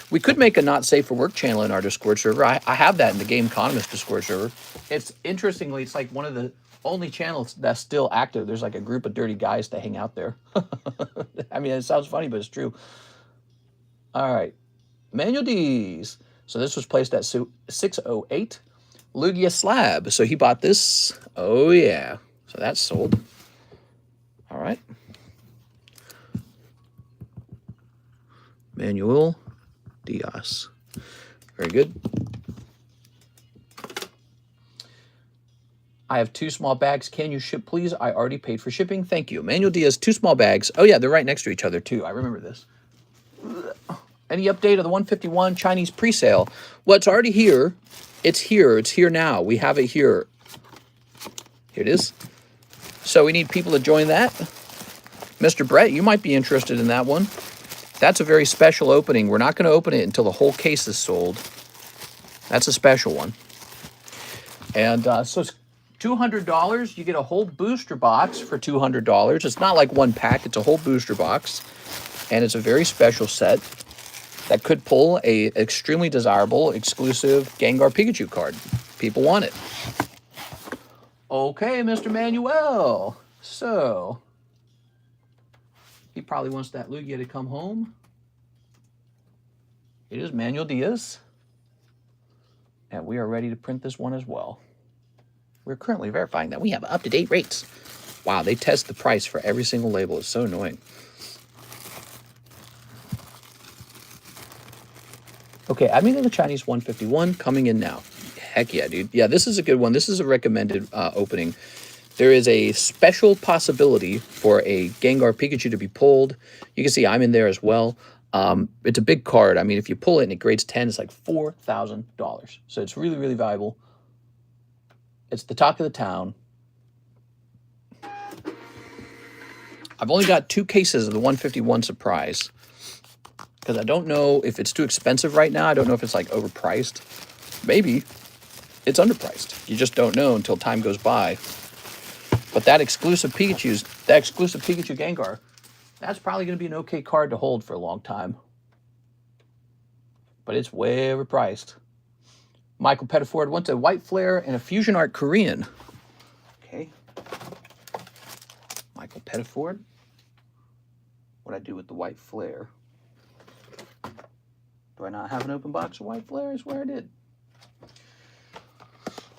We could make a not safe for work channel in our Discord server. I have that in the TheCardconomist Discord server. It's interestingly, it's like one of the only channels that's still active. There's like a group of dirty guys that hang out there. I mean, it sounds funny, but it's true. All right. Manuel D's. So this was placed at 608. Lugia Slab. So he bought this. Oh, yeah. So that's sold. All right. Manuel Diaz. Very good. I have 2 small bags. Can you ship, please? I already paid for shipping. Thank you. Manuel Diaz, 2 small bags. Oh, yeah, they're right next to each other, too. I remember this. Any update of the 151 Chinese pre-sale? Well, it's already here. It's here. It's here now. We have it here. Here it is. So we need people to join that. Mr. Brett, you might be interested in that one. That's a very special opening. We're not going to open it until the whole case is sold. That's a special one. And so it's $200. You get a whole booster box for $200. It's not like one pack. It's a whole booster box. And it's a very special set that could pull a extremely desirable, exclusive Gengar Pikachu card. People want it. Okay, Mr. Manuel. So he probably wants that Lugia to come home. It is Manuel Diaz. And we are ready to print this one as well. We're currently verifying that we have up-to-date rates. Wow, they test the price for every single label. It's so annoying. Okay, I mean the Chinese 151 coming in now. Heck yeah, dude. Yeah, this is a good one. This is a recommended opening. There is a special possibility for a Gengar Pikachu to be pulled. You can see I'm in there as well. It's a big card. I mean, if you pull it and it grades 10, it's like $4,000. So it's really, really valuable. It's the talk of the town. I've only got 2 cases of the 151 Surprise because I don't know if it's too expensive right now. I don't know if it's like overpriced. Maybe it's underpriced. You just don't know until time goes by. But that exclusive Pikachu Gengar, that's probably going to be an okay card to hold for a long time. But it's way overpriced. Michael Pettiford wants a White Flare and a Fusion Art Korean. Okay. Michael Pettiford. What'd I do with the White Flare? Do I not have an open box of White Flare? I swear I did.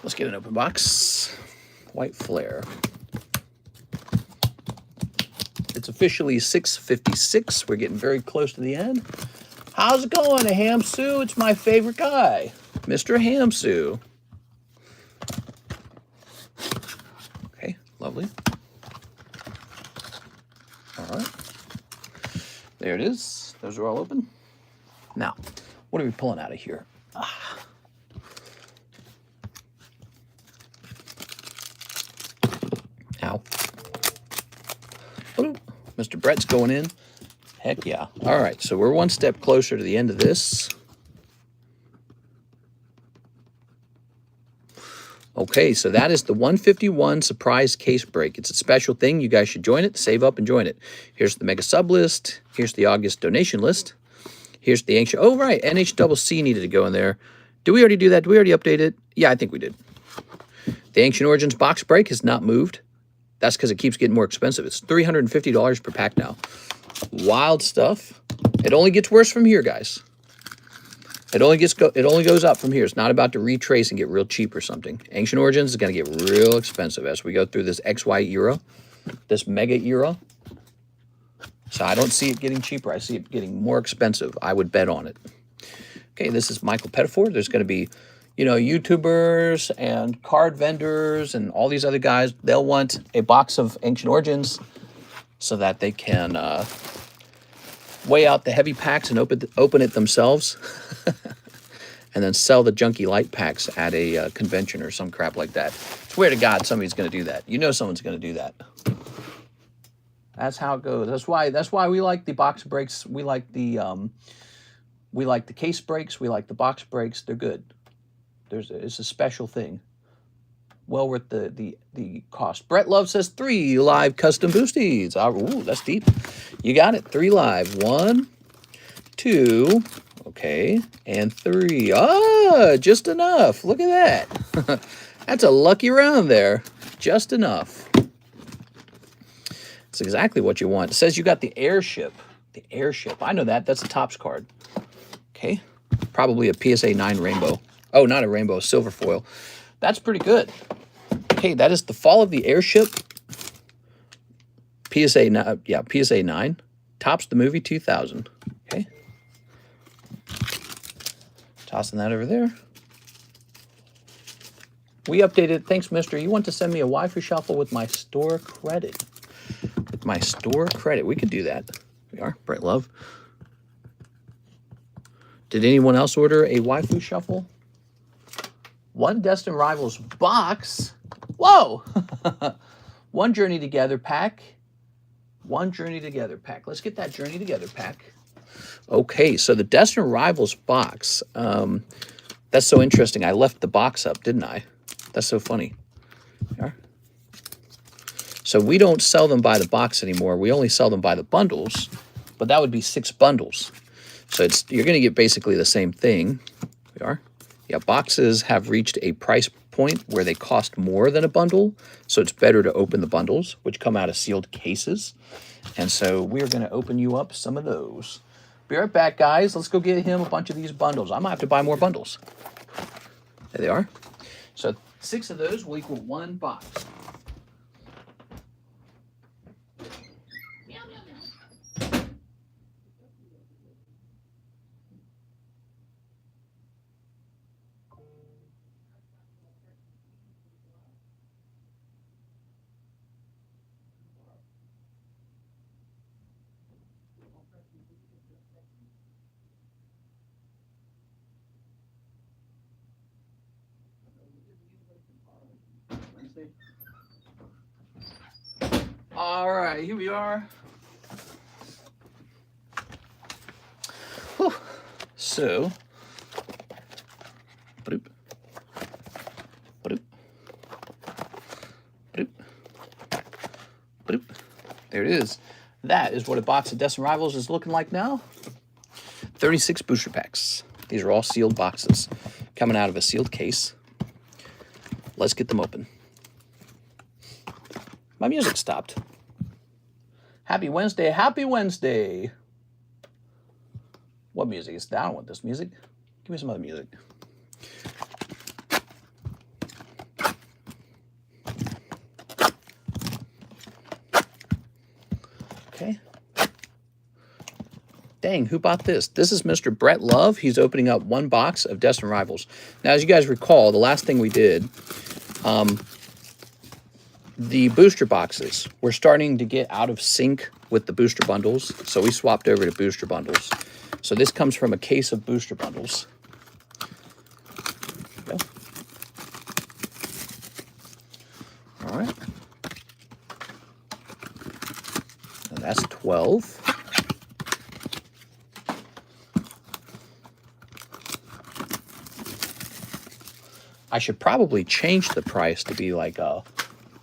Let's get an open box. White Flare. It's officially 6:56. We're getting very close to the end. How's it going, Hamsu? It's my favorite guy, Mr. Hamsu. Okay, lovely. All right. There it is. Those are all open. Now, what are we pulling out of here? Ow. Oh, Mr. Brett's going in. Heck yeah. All right, so we're one step closer to the end of this. Okay, so that is the 151 surprise case break. It's a special thing. You guys should join it. Save up and join it. Here's the mega sub list. Here's the August donation list. Here's the ancient. Oh, right. NHCC needed to go in there. Did we already do that? Did we already update it? Yeah, I think we did. The Ancient Origins box break has not moved. That's because it keeps getting more expensive. It's $350 per pack now. Wild stuff. It only gets worse from here, guys. It only goes up from here. It's not about to retrace and get real cheap or something. Ancient Origins is going to get real expensive as we go through this XY era, this mega era. So I don't see it getting cheaper. I see it getting more expensive. I would bet on it. Okay, this is Michael Pettifor. There's going to be, you know, YouTubers and card vendors and all these other guys. They'll want a box of Ancient Origins so that they can weigh out the heavy packs and open it themselves. And then sell the junky light packs at a convention or some crap like that. Swear to God, somebody's going to do that. You know someone's going to do that. That's how it goes. That's why we like the box breaks. We like the case breaks. We like the box breaks. They're good. It's a special thing. Well worth the cost. Brett Love says 3 live custom boosties. Ooh, that's deep. You got it. 3 live. 1, 2, okay, and 3. Ah, just enough. Look at that. That's a lucky round there. Just enough. It's exactly what you want. It says you got the airship. The airship. I know that. That's a Topps card. Okay. Probably a PSA 9 rainbow. Oh, not a rainbow, silver foil. That's pretty good. Okay, that is the Fall of the Airship. PSA 9. Topps the movie 2000. Okay. Tossing that over there. We updated. Thanks, mister. You want to send me a waifu shuffle with my store credit. With my store credit. We could do that. We are. Brett Love. Did anyone else order a waifu shuffle? 1 Destined Rivals box. Whoa! 1 Journey Together pack. 1 Journey Together pack. Let's get that Journey Together pack. Okay, so the Destined Rivals box. That's so interesting. I left the box up, didn't I? That's so funny. Yeah. So we don't sell them by the box anymore. We only sell them by the bundles, but that would be 6 bundles. So you're going to get basically the same thing. We are. Yeah, boxes have reached a price point where they cost more than a bundle, so it's better to open the bundles, which come out of sealed cases. And so we're going to open you up some of those. Be right back, guys. Let's go get him a bunch of these bundles. I might have to buy more bundles. There they are. So 6 of those will equal 1 box. All right, here we are. Whew. So, bloop, bloop, bloop, bloop. There it is. That is what a box of Destined Rivals is looking like now. 36 booster packs. These are all sealed boxes coming out of a sealed case. Let's get them open. My music stopped. Happy Wednesday. Happy Wednesday. What music is that? I don't want this music. Give me some other music. Okay. Dang, who bought this? This is Mr. Brett Love. He's opening up 1 box of Destined Rivals. Now, as you guys recall, the last thing we did, the booster boxes were starting to get out of sync with the booster bundles, so we swapped over to booster bundles. So this comes from a case of booster bundles. There we go. All right. And that's 12. I should probably change the price to be like a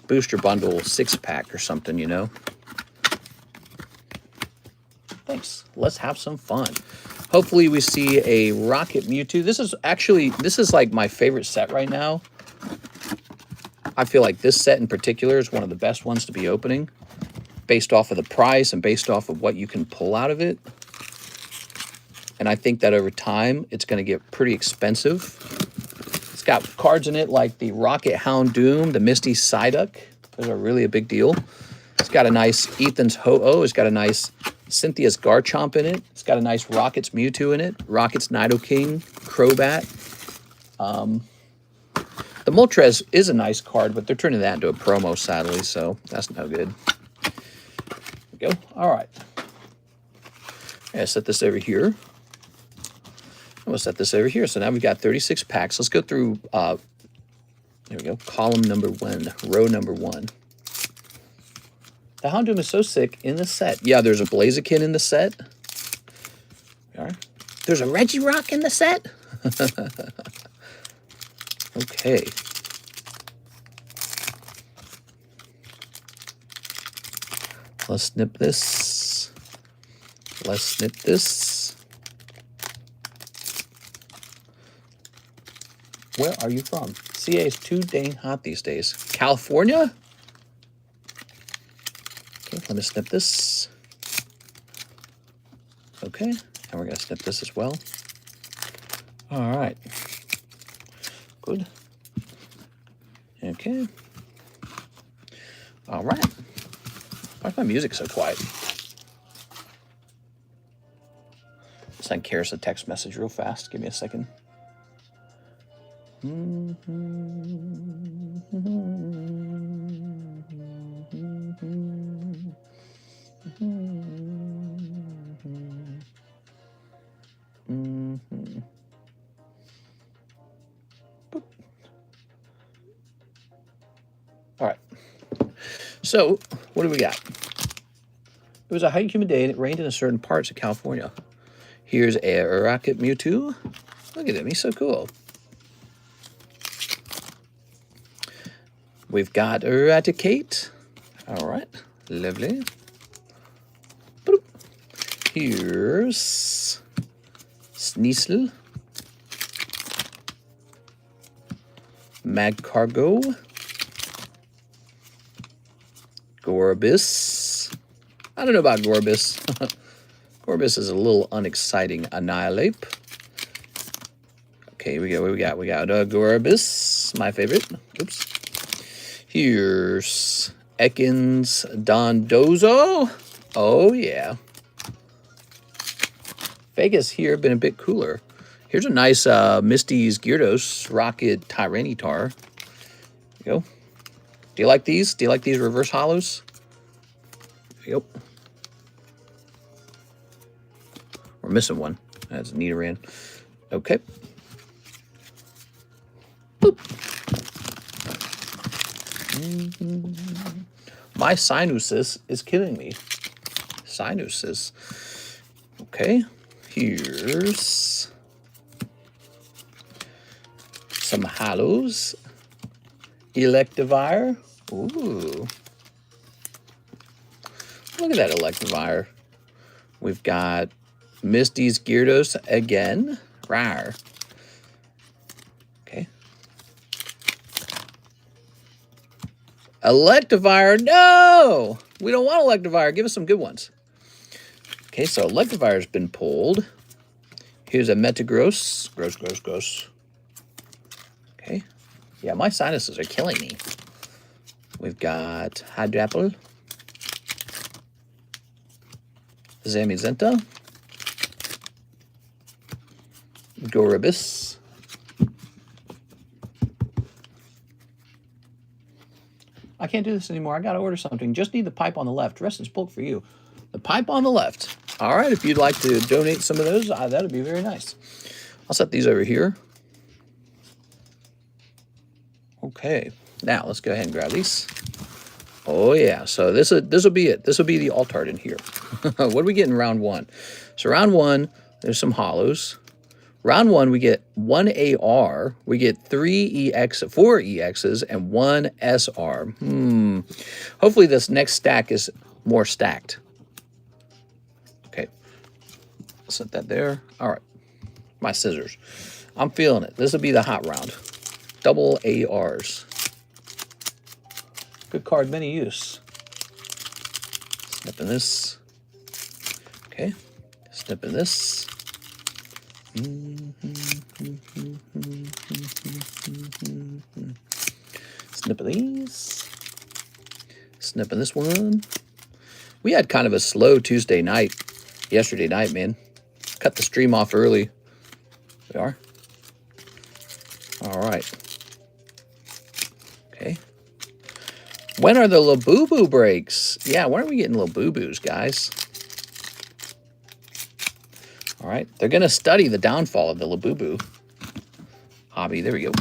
booster bundle 6-pack or something, you know. Thanks. Let's have some fun. Hopefully we see a Rocket Mewtwo. This is like my favorite set right now. I feel like this set in particular is one of the best ones to be opening, based off of the price and based off of what you can pull out of it. And I think that over time, it's going to get pretty expensive. It's got cards in it like the Rocket Houndoom, the Misty Psyduck. Those are really a big deal. It's got a nice Ethan's Ho-Oh. It's got a nice Cynthia's Garchomp in it. It's got a nice Rocket's Mewtwo in it. Rocket's Nidoking, Crobat. The Moltres is a nice card, but they're turning that into a promo, sadly, so that's no good. There we go. All right. I'm going to set this over here. I'm going to set this over here. So now we've got 36 packs. Let's go through, there we go, column number 1, row number 1. The Houndoom is so sick in the set. Yeah, there's a Blaziken in the set. There's a Regirock in the set. Okay. Let's snip this. Let's snip this. Where are you from? CA is too dang hot these days. California? Okay, let me snip this. Okay, and we're going to snip this as well. All right. Good. Okay. All right. Why is my music so quiet? Send Karis a text message real fast. Give me a second. All right. So, what do we got? It was a hot, humid day, and it rained in certain parts of California. Here's a Rocket Mewtwo. Look at him. He's so cool. We've got Eradicate. All right. Lovely. Boop. Here's Sneasel. Magcargo. Gorbis. I don't know about Gorbis. Gorbis is a little unexciting. Annihilate. Okay, we got Gorbis, my favorite. Oops. Here's Ekans Dondozo. Oh yeah. Vegas here been a bit cooler. Here's a nice Misty's Gyarados Rocket Tyranitar. There you go. Do you like these? Do you like these reverse hollows? Yep. We're missing one. That's Nidoran. Okay. Boop. My sinuses is killing me. Sinuses. Okay. Here's some hollows. Electivire. Ooh. Look at that Electivire. We've got Misty's Gyarados again. Rawr. Okay. Electivire. No! We don't want Electivire. Give us some good ones. Okay, so Electivire's been pulled. Here's a Metagross. Gross. Okay. Yeah, my sinuses are killing me. We've got Hydrapple. Zamazenta. Goribus. I can't do this anymore. I got to order something. Just need the pipe on the left. Rest is bulk for you. The pipe on the left. All right, if you'd like to donate some of those, that would be very nice. I'll set these over here. Okay, now let's go ahead and grab these. Oh yeah, so this will be it. This will be the alt-art in here. What do we get in round 1? So round 1, there's some hollows. Round one, we get 1 AR, we get 4 EXs, and 1 SR. Hopefully this next stack is more stacked. Okay, set that there. All right, my scissors. I'm feeling it. This will be the hot round. Double ARs. Good card, many use. Snipping this. Okay, snipping this. Snipping these. Snipping this one. We had kind of a slow Tuesday night, yesterday night, man. Cut the stream off early. We are. All right. Okay. When are the Labubu breaks? Yeah, when are we getting Labubus, guys? All right, they're going to study the downfall of the Labubu hobby. There we go.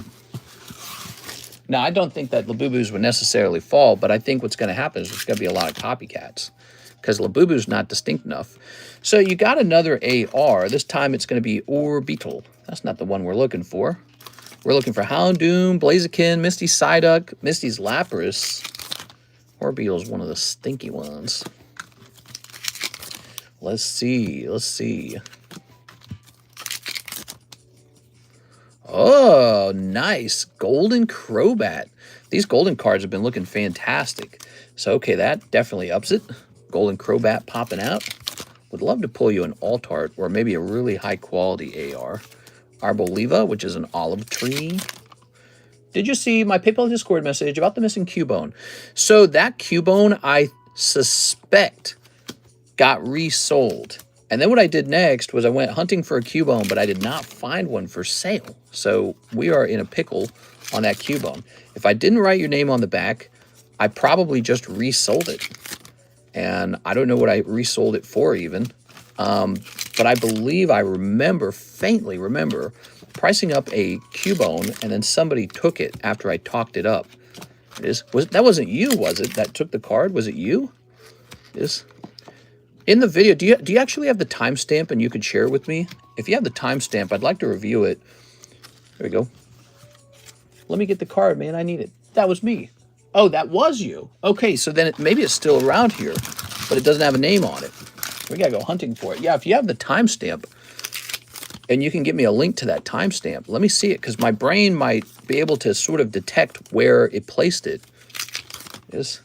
Now, I don't think that Labubus would necessarily fall, but I think what's going to happen is there's going to be a lot of copycats because Labubu's not distinct enough. So you got another AR. This time it's going to be Orbital. That's not the one we're looking for. We're looking for Houndoom, Blaziken, Misty Psyduck, Misty's Lapras. Orbital's one of the stinky ones. Let's see. Let's see. Oh, nice. Golden Crobat. These golden cards have been looking fantastic. So, okay, that definitely ups it. Golden Crobat popping out. Would love to pull you an Altart or maybe a really high-quality AR. Arboliva, which is an olive tree. Did you see my PayPal Discord message about the missing Cubone? So that Cubone, I suspect, got resold. And then what I did next was I went hunting for a Cubone, but I did not find one for sale. So we are in a pickle on that Cubone. If I didn't write your name on the back, I probably just resold it. And I don't know what I resold it for even. But I believe I faintly remember, pricing up a Cubone and then somebody took it after I talked it up. That wasn't you, was it, that took the card? Was it you? In the video, do you actually have the timestamp and you could share it with me? If you have the timestamp, I'd like to review it. There we go. Let me get the card, man. I need it. That was me. Oh, that was you. Okay, so then maybe it's still around here, but it doesn't have a name on it. We got to go hunting for it. Yeah, if you have the timestamp and you can give me a link to that timestamp, let me see it because my brain might be able to sort of detect where it placed it. Yes.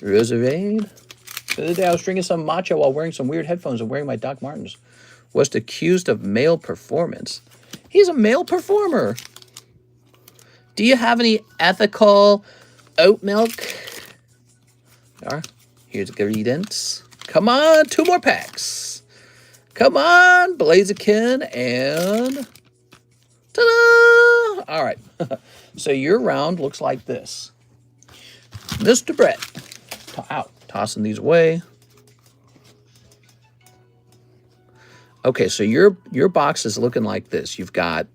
Reservade. The other day I was drinking some matcha while wearing some weird headphones and wearing my Doc Martens. Was accused of male performance. He's a male performer. Do you have any ethical oat milk? Here's ingredients. Come on, 2 more packs. Come on, Blaziken and ta-da! All right. So your round looks like this. Mr. Brett. Out. Tossing these away. Okay, so your box is looking like this. You've got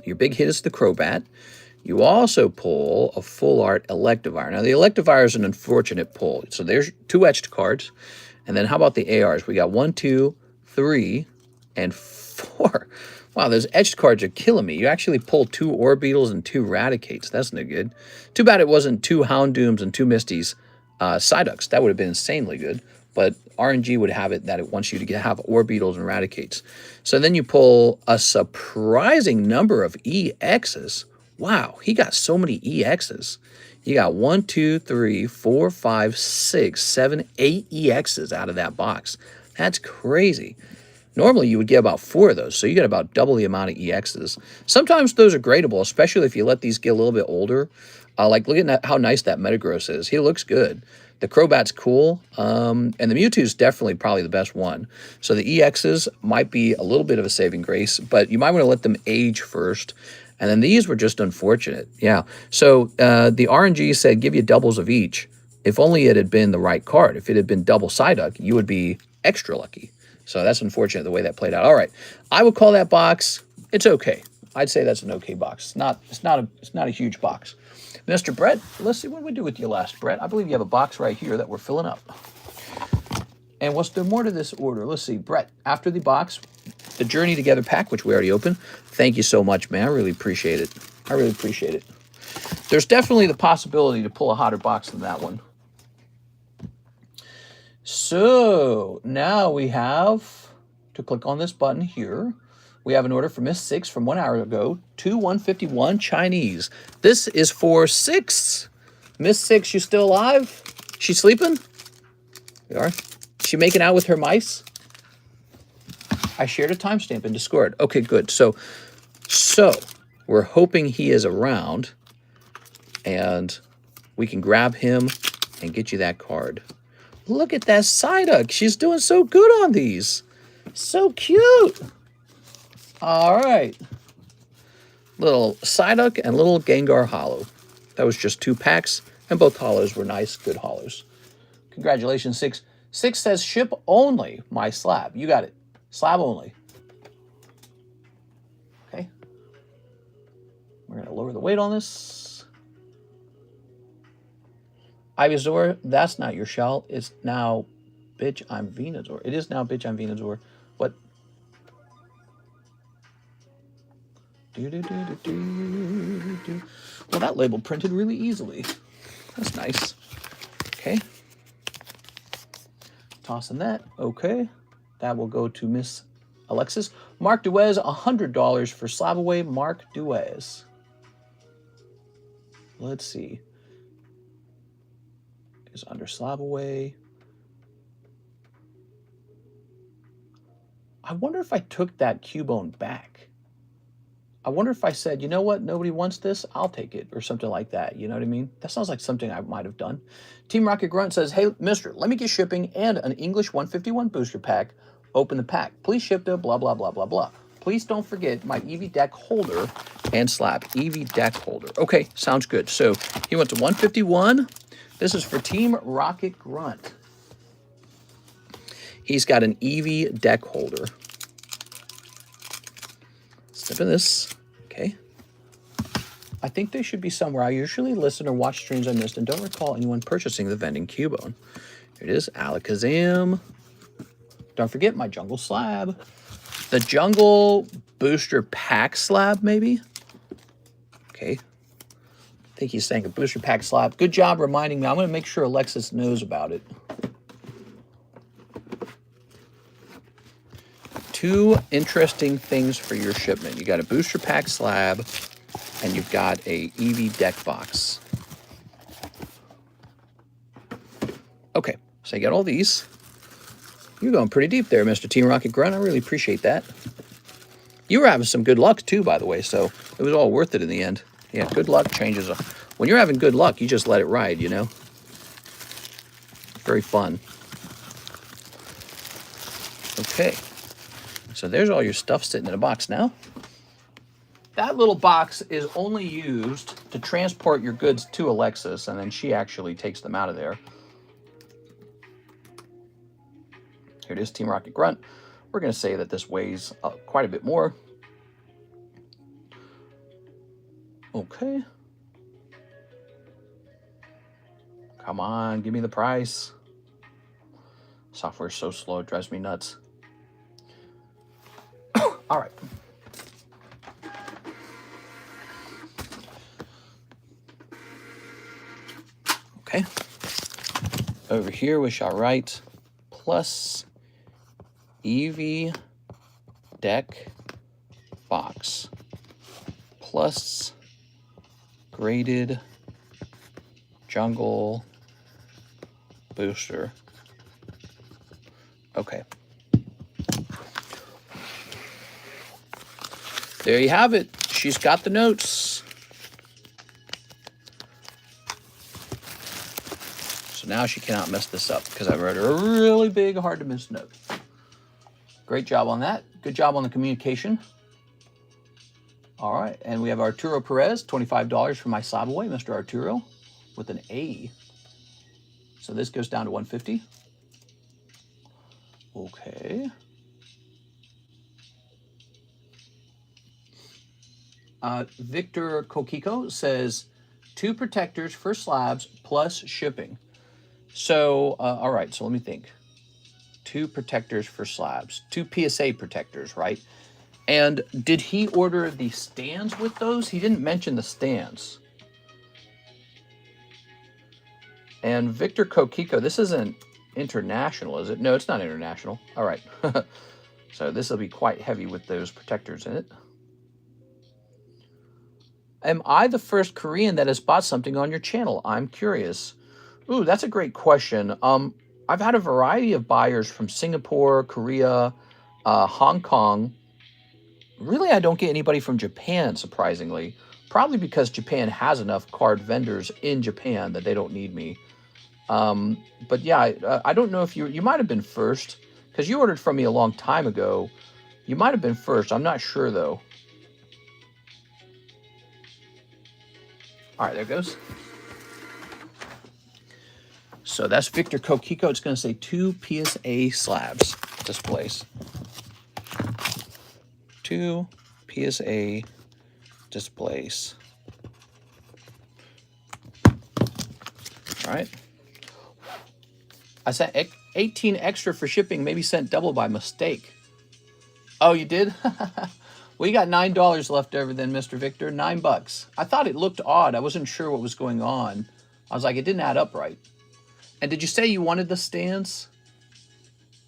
your big hit is the Crobat. You also pull a full art Electivire. Now the Electivire is an unfortunate pull. So there's 2 etched cards. And then how about the ARs? We got 1, 2, 3, and 4. Wow, those etched cards are killing me. You actually pulled 2 Orbitals and 2 Raticates. That's no good. Too bad it wasn't 2 Houndooms and 2 Misties. Psyducks. That would have been insanely good. But RNG would have it that it wants you to have Orbitals and Raticates. So then you pull a surprising number of EXs. Wow, he got so many EXs. You got 1, 2, 3, 4, 5, 6, 7, 8 EXs out of that box. That's crazy. Normally you would get about 4 of those, so you get about double the amount of EXs. Sometimes those are gradable, especially if you let these get a little bit older. Like, look at how nice that Metagross is. He looks good. The Crobat's cool, and the Mewtwo's definitely probably the best one. So the EXs might be a little bit of a saving grace, but you might want to let them age first. And then these were just unfortunate. Yeah. So the RNG said give you doubles of each. If only it had been the right card. If it had been double Psyduck, you would be extra lucky. So that's unfortunate the way that played out. All right. I would call that box, it's okay. I'd say that's an okay box. It's not a huge box. Mr. Brett, let's see what we do with you last, Brett. I believe you have a box right here that we're filling up. And what's there more to this order? Let's see. Brett, after the box, the Journey Together pack, which we already opened. Thank you so much, man. I really appreciate it. I really appreciate it. There's definitely the possibility to pull a hotter box than that one. So now we have to click on this button here. We have an order for Miss 6 from 1 hour ago, 2151 Chinese. This is for 6. Miss 6, you still alive? She sleeping? You are? She making out with her mice? I shared a timestamp in Discord. Okay, good. So we're hoping he is around, and we can grab him and get you that card. Look at that Psyduck. She's doing so good on these. So cute. All right. Little Psyduck and little Gengar Hollow. That was just 2 packs, and both hollows were nice, good hollows. Congratulations, 6. 6 says ship only, my slab. You got it. Slab only. Okay. We're going to lower the weight on this. Ivysaur, that's not your shell. It's now, bitch, I'm Venusaur. It is now, bitch, I'm Venusaur. What? Well, that label printed really easily. That's nice. Okay. Tossing that. Okay. That will go to Miss Alexis. Mark Duez, $100 for Slab Away. Mark Duez. Let's see. Is under Slab Away. I wonder if I took that Cubone back. I wonder if I said, you know what, nobody wants this, I'll take it, or something like that. You know what I mean? That sounds like something I might have done. Team Rocket Grunt says, hey, mister, let me get shipping and an English 151 booster pack. Open the pack. Please ship to blah, blah, blah, blah, blah. Please don't forget my EV deck holder and slab. EV deck holder. Okay, sounds good. So he went to 151. This is for Team Rocket Grunt. He's got an EV deck holder. Step in this. Okay. I think they should be somewhere. I usually listen or watch streams I missed and don't recall anyone purchasing the vending Cubone. Here it is. Alakazam. Don't forget my Jungle Slab. The Jungle Booster Pack Slab, maybe? Okay. I think he's saying a Booster Pack Slab. Good job reminding me. I'm going to make sure Alexis knows about it. 2 interesting things for your shipment. You got a Booster Pack Slab, and you've got a EV deck box. Okay, so you got all these. You're going pretty deep there, Mr. Team Rocket Grunt. I really appreciate that. You were having some good luck, too, by the way, so it was all worth it in the end. Yeah, good luck changes. When you're having good luck, you just let it ride, you know? Very fun. Okay. So there's all your stuff sitting in a box now. That little box is only used to transport your goods to Alexis, and then she actually takes them out of there. Here it is, Team Rocket Grunt. We're going to say that this weighs quite a bit more. Okay. Come on, give me the price. Software's so slow, it drives me nuts. All right. Okay. Over here we shall write plus EV deck box plus graded jungle booster. Okay. There you have it. She's got the notes. So now she cannot mess this up because I wrote her a really big, hard to miss note. Great job on that. Good job on the communication. All right, and we have Arturo Perez, $25 for my slab away, Mr. Arturo, with an A. So this goes down to 150. Okay. Victor Kokiko says 2 protectors for slabs plus shipping. So, all right, so let me think. 2 protectors for slabs, 2 PSA protectors, right? And did he order the stands with those? He didn't mention the stands. And Victor Kokiko, this isn't international, is it? No, it's not international. All right. So this will be quite heavy with those protectors in it. Am I the first Korean that has bought something on your channel? I'm curious. Ooh, that's a great question. I've had a variety of buyers from Singapore, Korea, Hong Kong. Really, I don't get anybody from Japan, surprisingly. Probably because Japan has enough card vendors in Japan that they don't need me. But yeah, I don't know if you might have been first, because you ordered from me a long time ago. You might have been first. I'm not sure, though. All right, there it goes. So that's Victor Kokiko. It's going to say 2 PSA slabs displays. 2 PSA displays. All right. I sent 18 extra for shipping, maybe sent double by mistake. Oh, you did? Well, you got $9 left over then, Mr. Victor. $9. I thought it looked odd. I wasn't sure what was going on. I was like, it didn't add up right. And did you say you wanted the stands?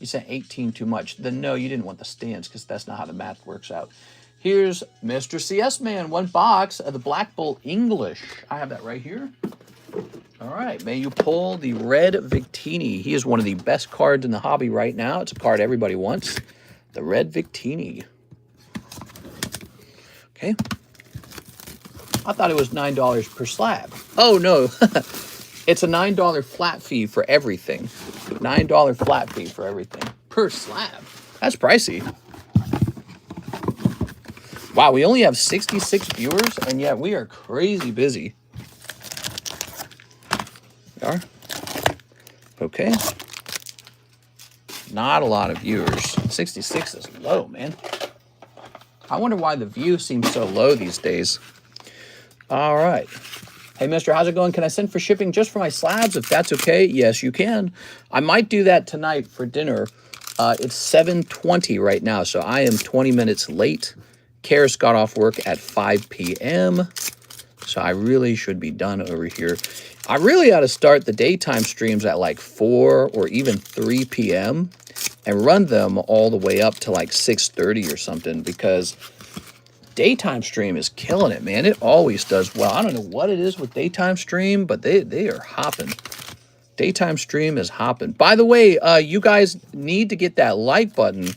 You said 18 too much. Then no, you didn't want the stands because that's not how the math works out. Here's Mr. CS Man, 1 box of the Black Bull English. I have that right here. All right, may you pull the red Victini. He is one of the best cards in the hobby right now. It's a card everybody wants. The red Victini. Okay. I thought it was $9 per slab. Oh, no. It's a $9 flat fee for everything. $9 flat fee for everything. Per slab. That's pricey. Wow, we only have 66 viewers, and yet we are crazy busy. We are. Okay. Not a lot of viewers. 66 is low, man. I wonder why the views seem so low these days. All right. Hey, mister, how's it going? Can I send for shipping just for my slabs, if that's okay? Yes, you can. I might do that tonight for dinner. It's 7:20 right now, so I am 20 minutes late. Karis got off work at 5 p.m., so I really should be done over here. I really ought to start the daytime streams at like 4 or even 3 p.m. and run them all the way up to like 6:30 or something, because daytime stream is killing it, man. It always does well. I don't know what it is with daytime stream, but they are hopping. Daytime stream is hopping. By the way, you guys need to get that like button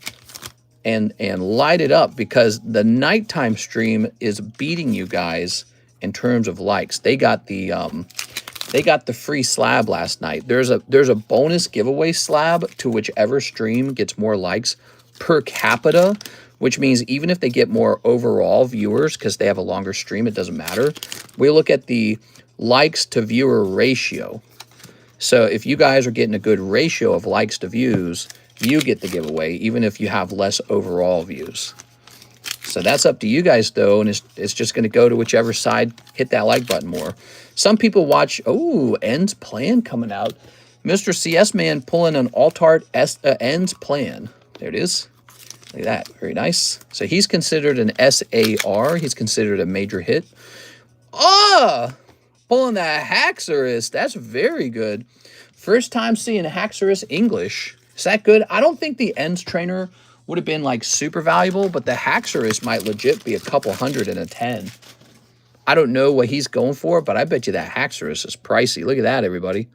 and light it up, because the nighttime stream is beating you guys in terms of likes. They got the free slab last night. There's a bonus giveaway slab to whichever stream gets more likes per capita, which means even if they get more overall viewers because they have a longer stream, it doesn't matter. We look at the likes to viewer ratio. So if you guys are getting a good ratio of likes to views, you get the giveaway, even if you have less overall views. So that's up to you guys, though, and it's just going to go to whichever side hit that like button more. Some people watch, oh, Ends Plan coming out. Mr. CS Man pulling an Altart Ends Plan. There it is. Look at that. Very nice. So he's considered an SAR. He's considered a major hit. Oh, pulling that Haxorus. That's very good. First time seeing Haxorus English. Is that good? I don't think the Ends Trainer would have been like super valuable, but the Haxorus might legit be a couple hundred in a 10. I don't know what he's going for, but I bet you that Haxorus is pricey. Look at that, everybody.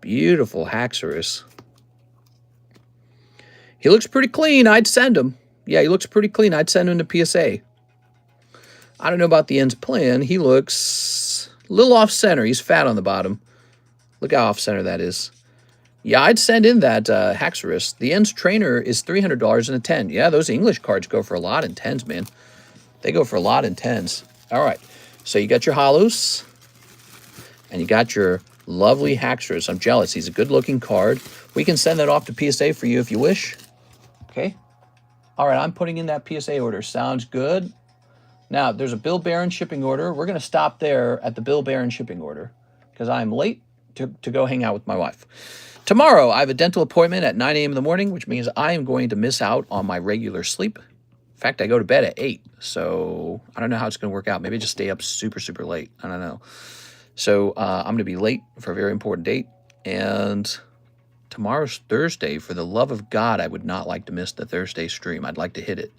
Beautiful Haxorus. He looks pretty clean. I'd send him. Yeah, he looks pretty clean. I'd send him to PSA. I don't know about the Ends Plan. He looks a little off-center. He's fat on the bottom. Look how off-center that is. Yeah, I'd send in that Haxorus. The Ends Trainer is $300 in a 10. Yeah, those English cards go for a lot in 10s, man. They go for a lot in 10s. All right, so you got your Hollows, and you got your lovely Haxorus. I'm jealous. He's a good-looking card. We can send that off to PSA for you if you wish. Okay. All right, I'm putting in that PSA order. Sounds good. Now, there's a Bill Barron shipping order. We're going to stop there at the Bill Barron shipping order because I'm late to go hang out with my wife. Tomorrow, I have a dental appointment at 9 a.m. in the morning, which means I am going to miss out on my regular sleep. In fact, I go to bed at 8, so I don't know how it's going to work out. Maybe just stay up super, super late. I don't know. So I'm going to be late for a very important date, and tomorrow's Thursday. For the love of God, I would not like to miss the Thursday stream. I'd like to hit it.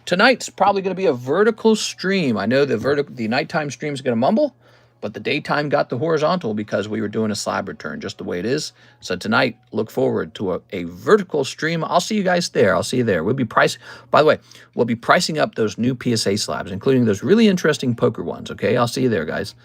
Tonight's probably going to be a vertical stream. I know the nighttime stream is going to mumble, but the daytime got the horizontal because we were doing a slab return, just the way it is. So tonight, look forward to a vertical stream. I'll see you guys there. I'll see you there. We'll be by the way, we'll be pricing up those new PSA slabs, including those really interesting poker ones, okay? I'll see you there, guys.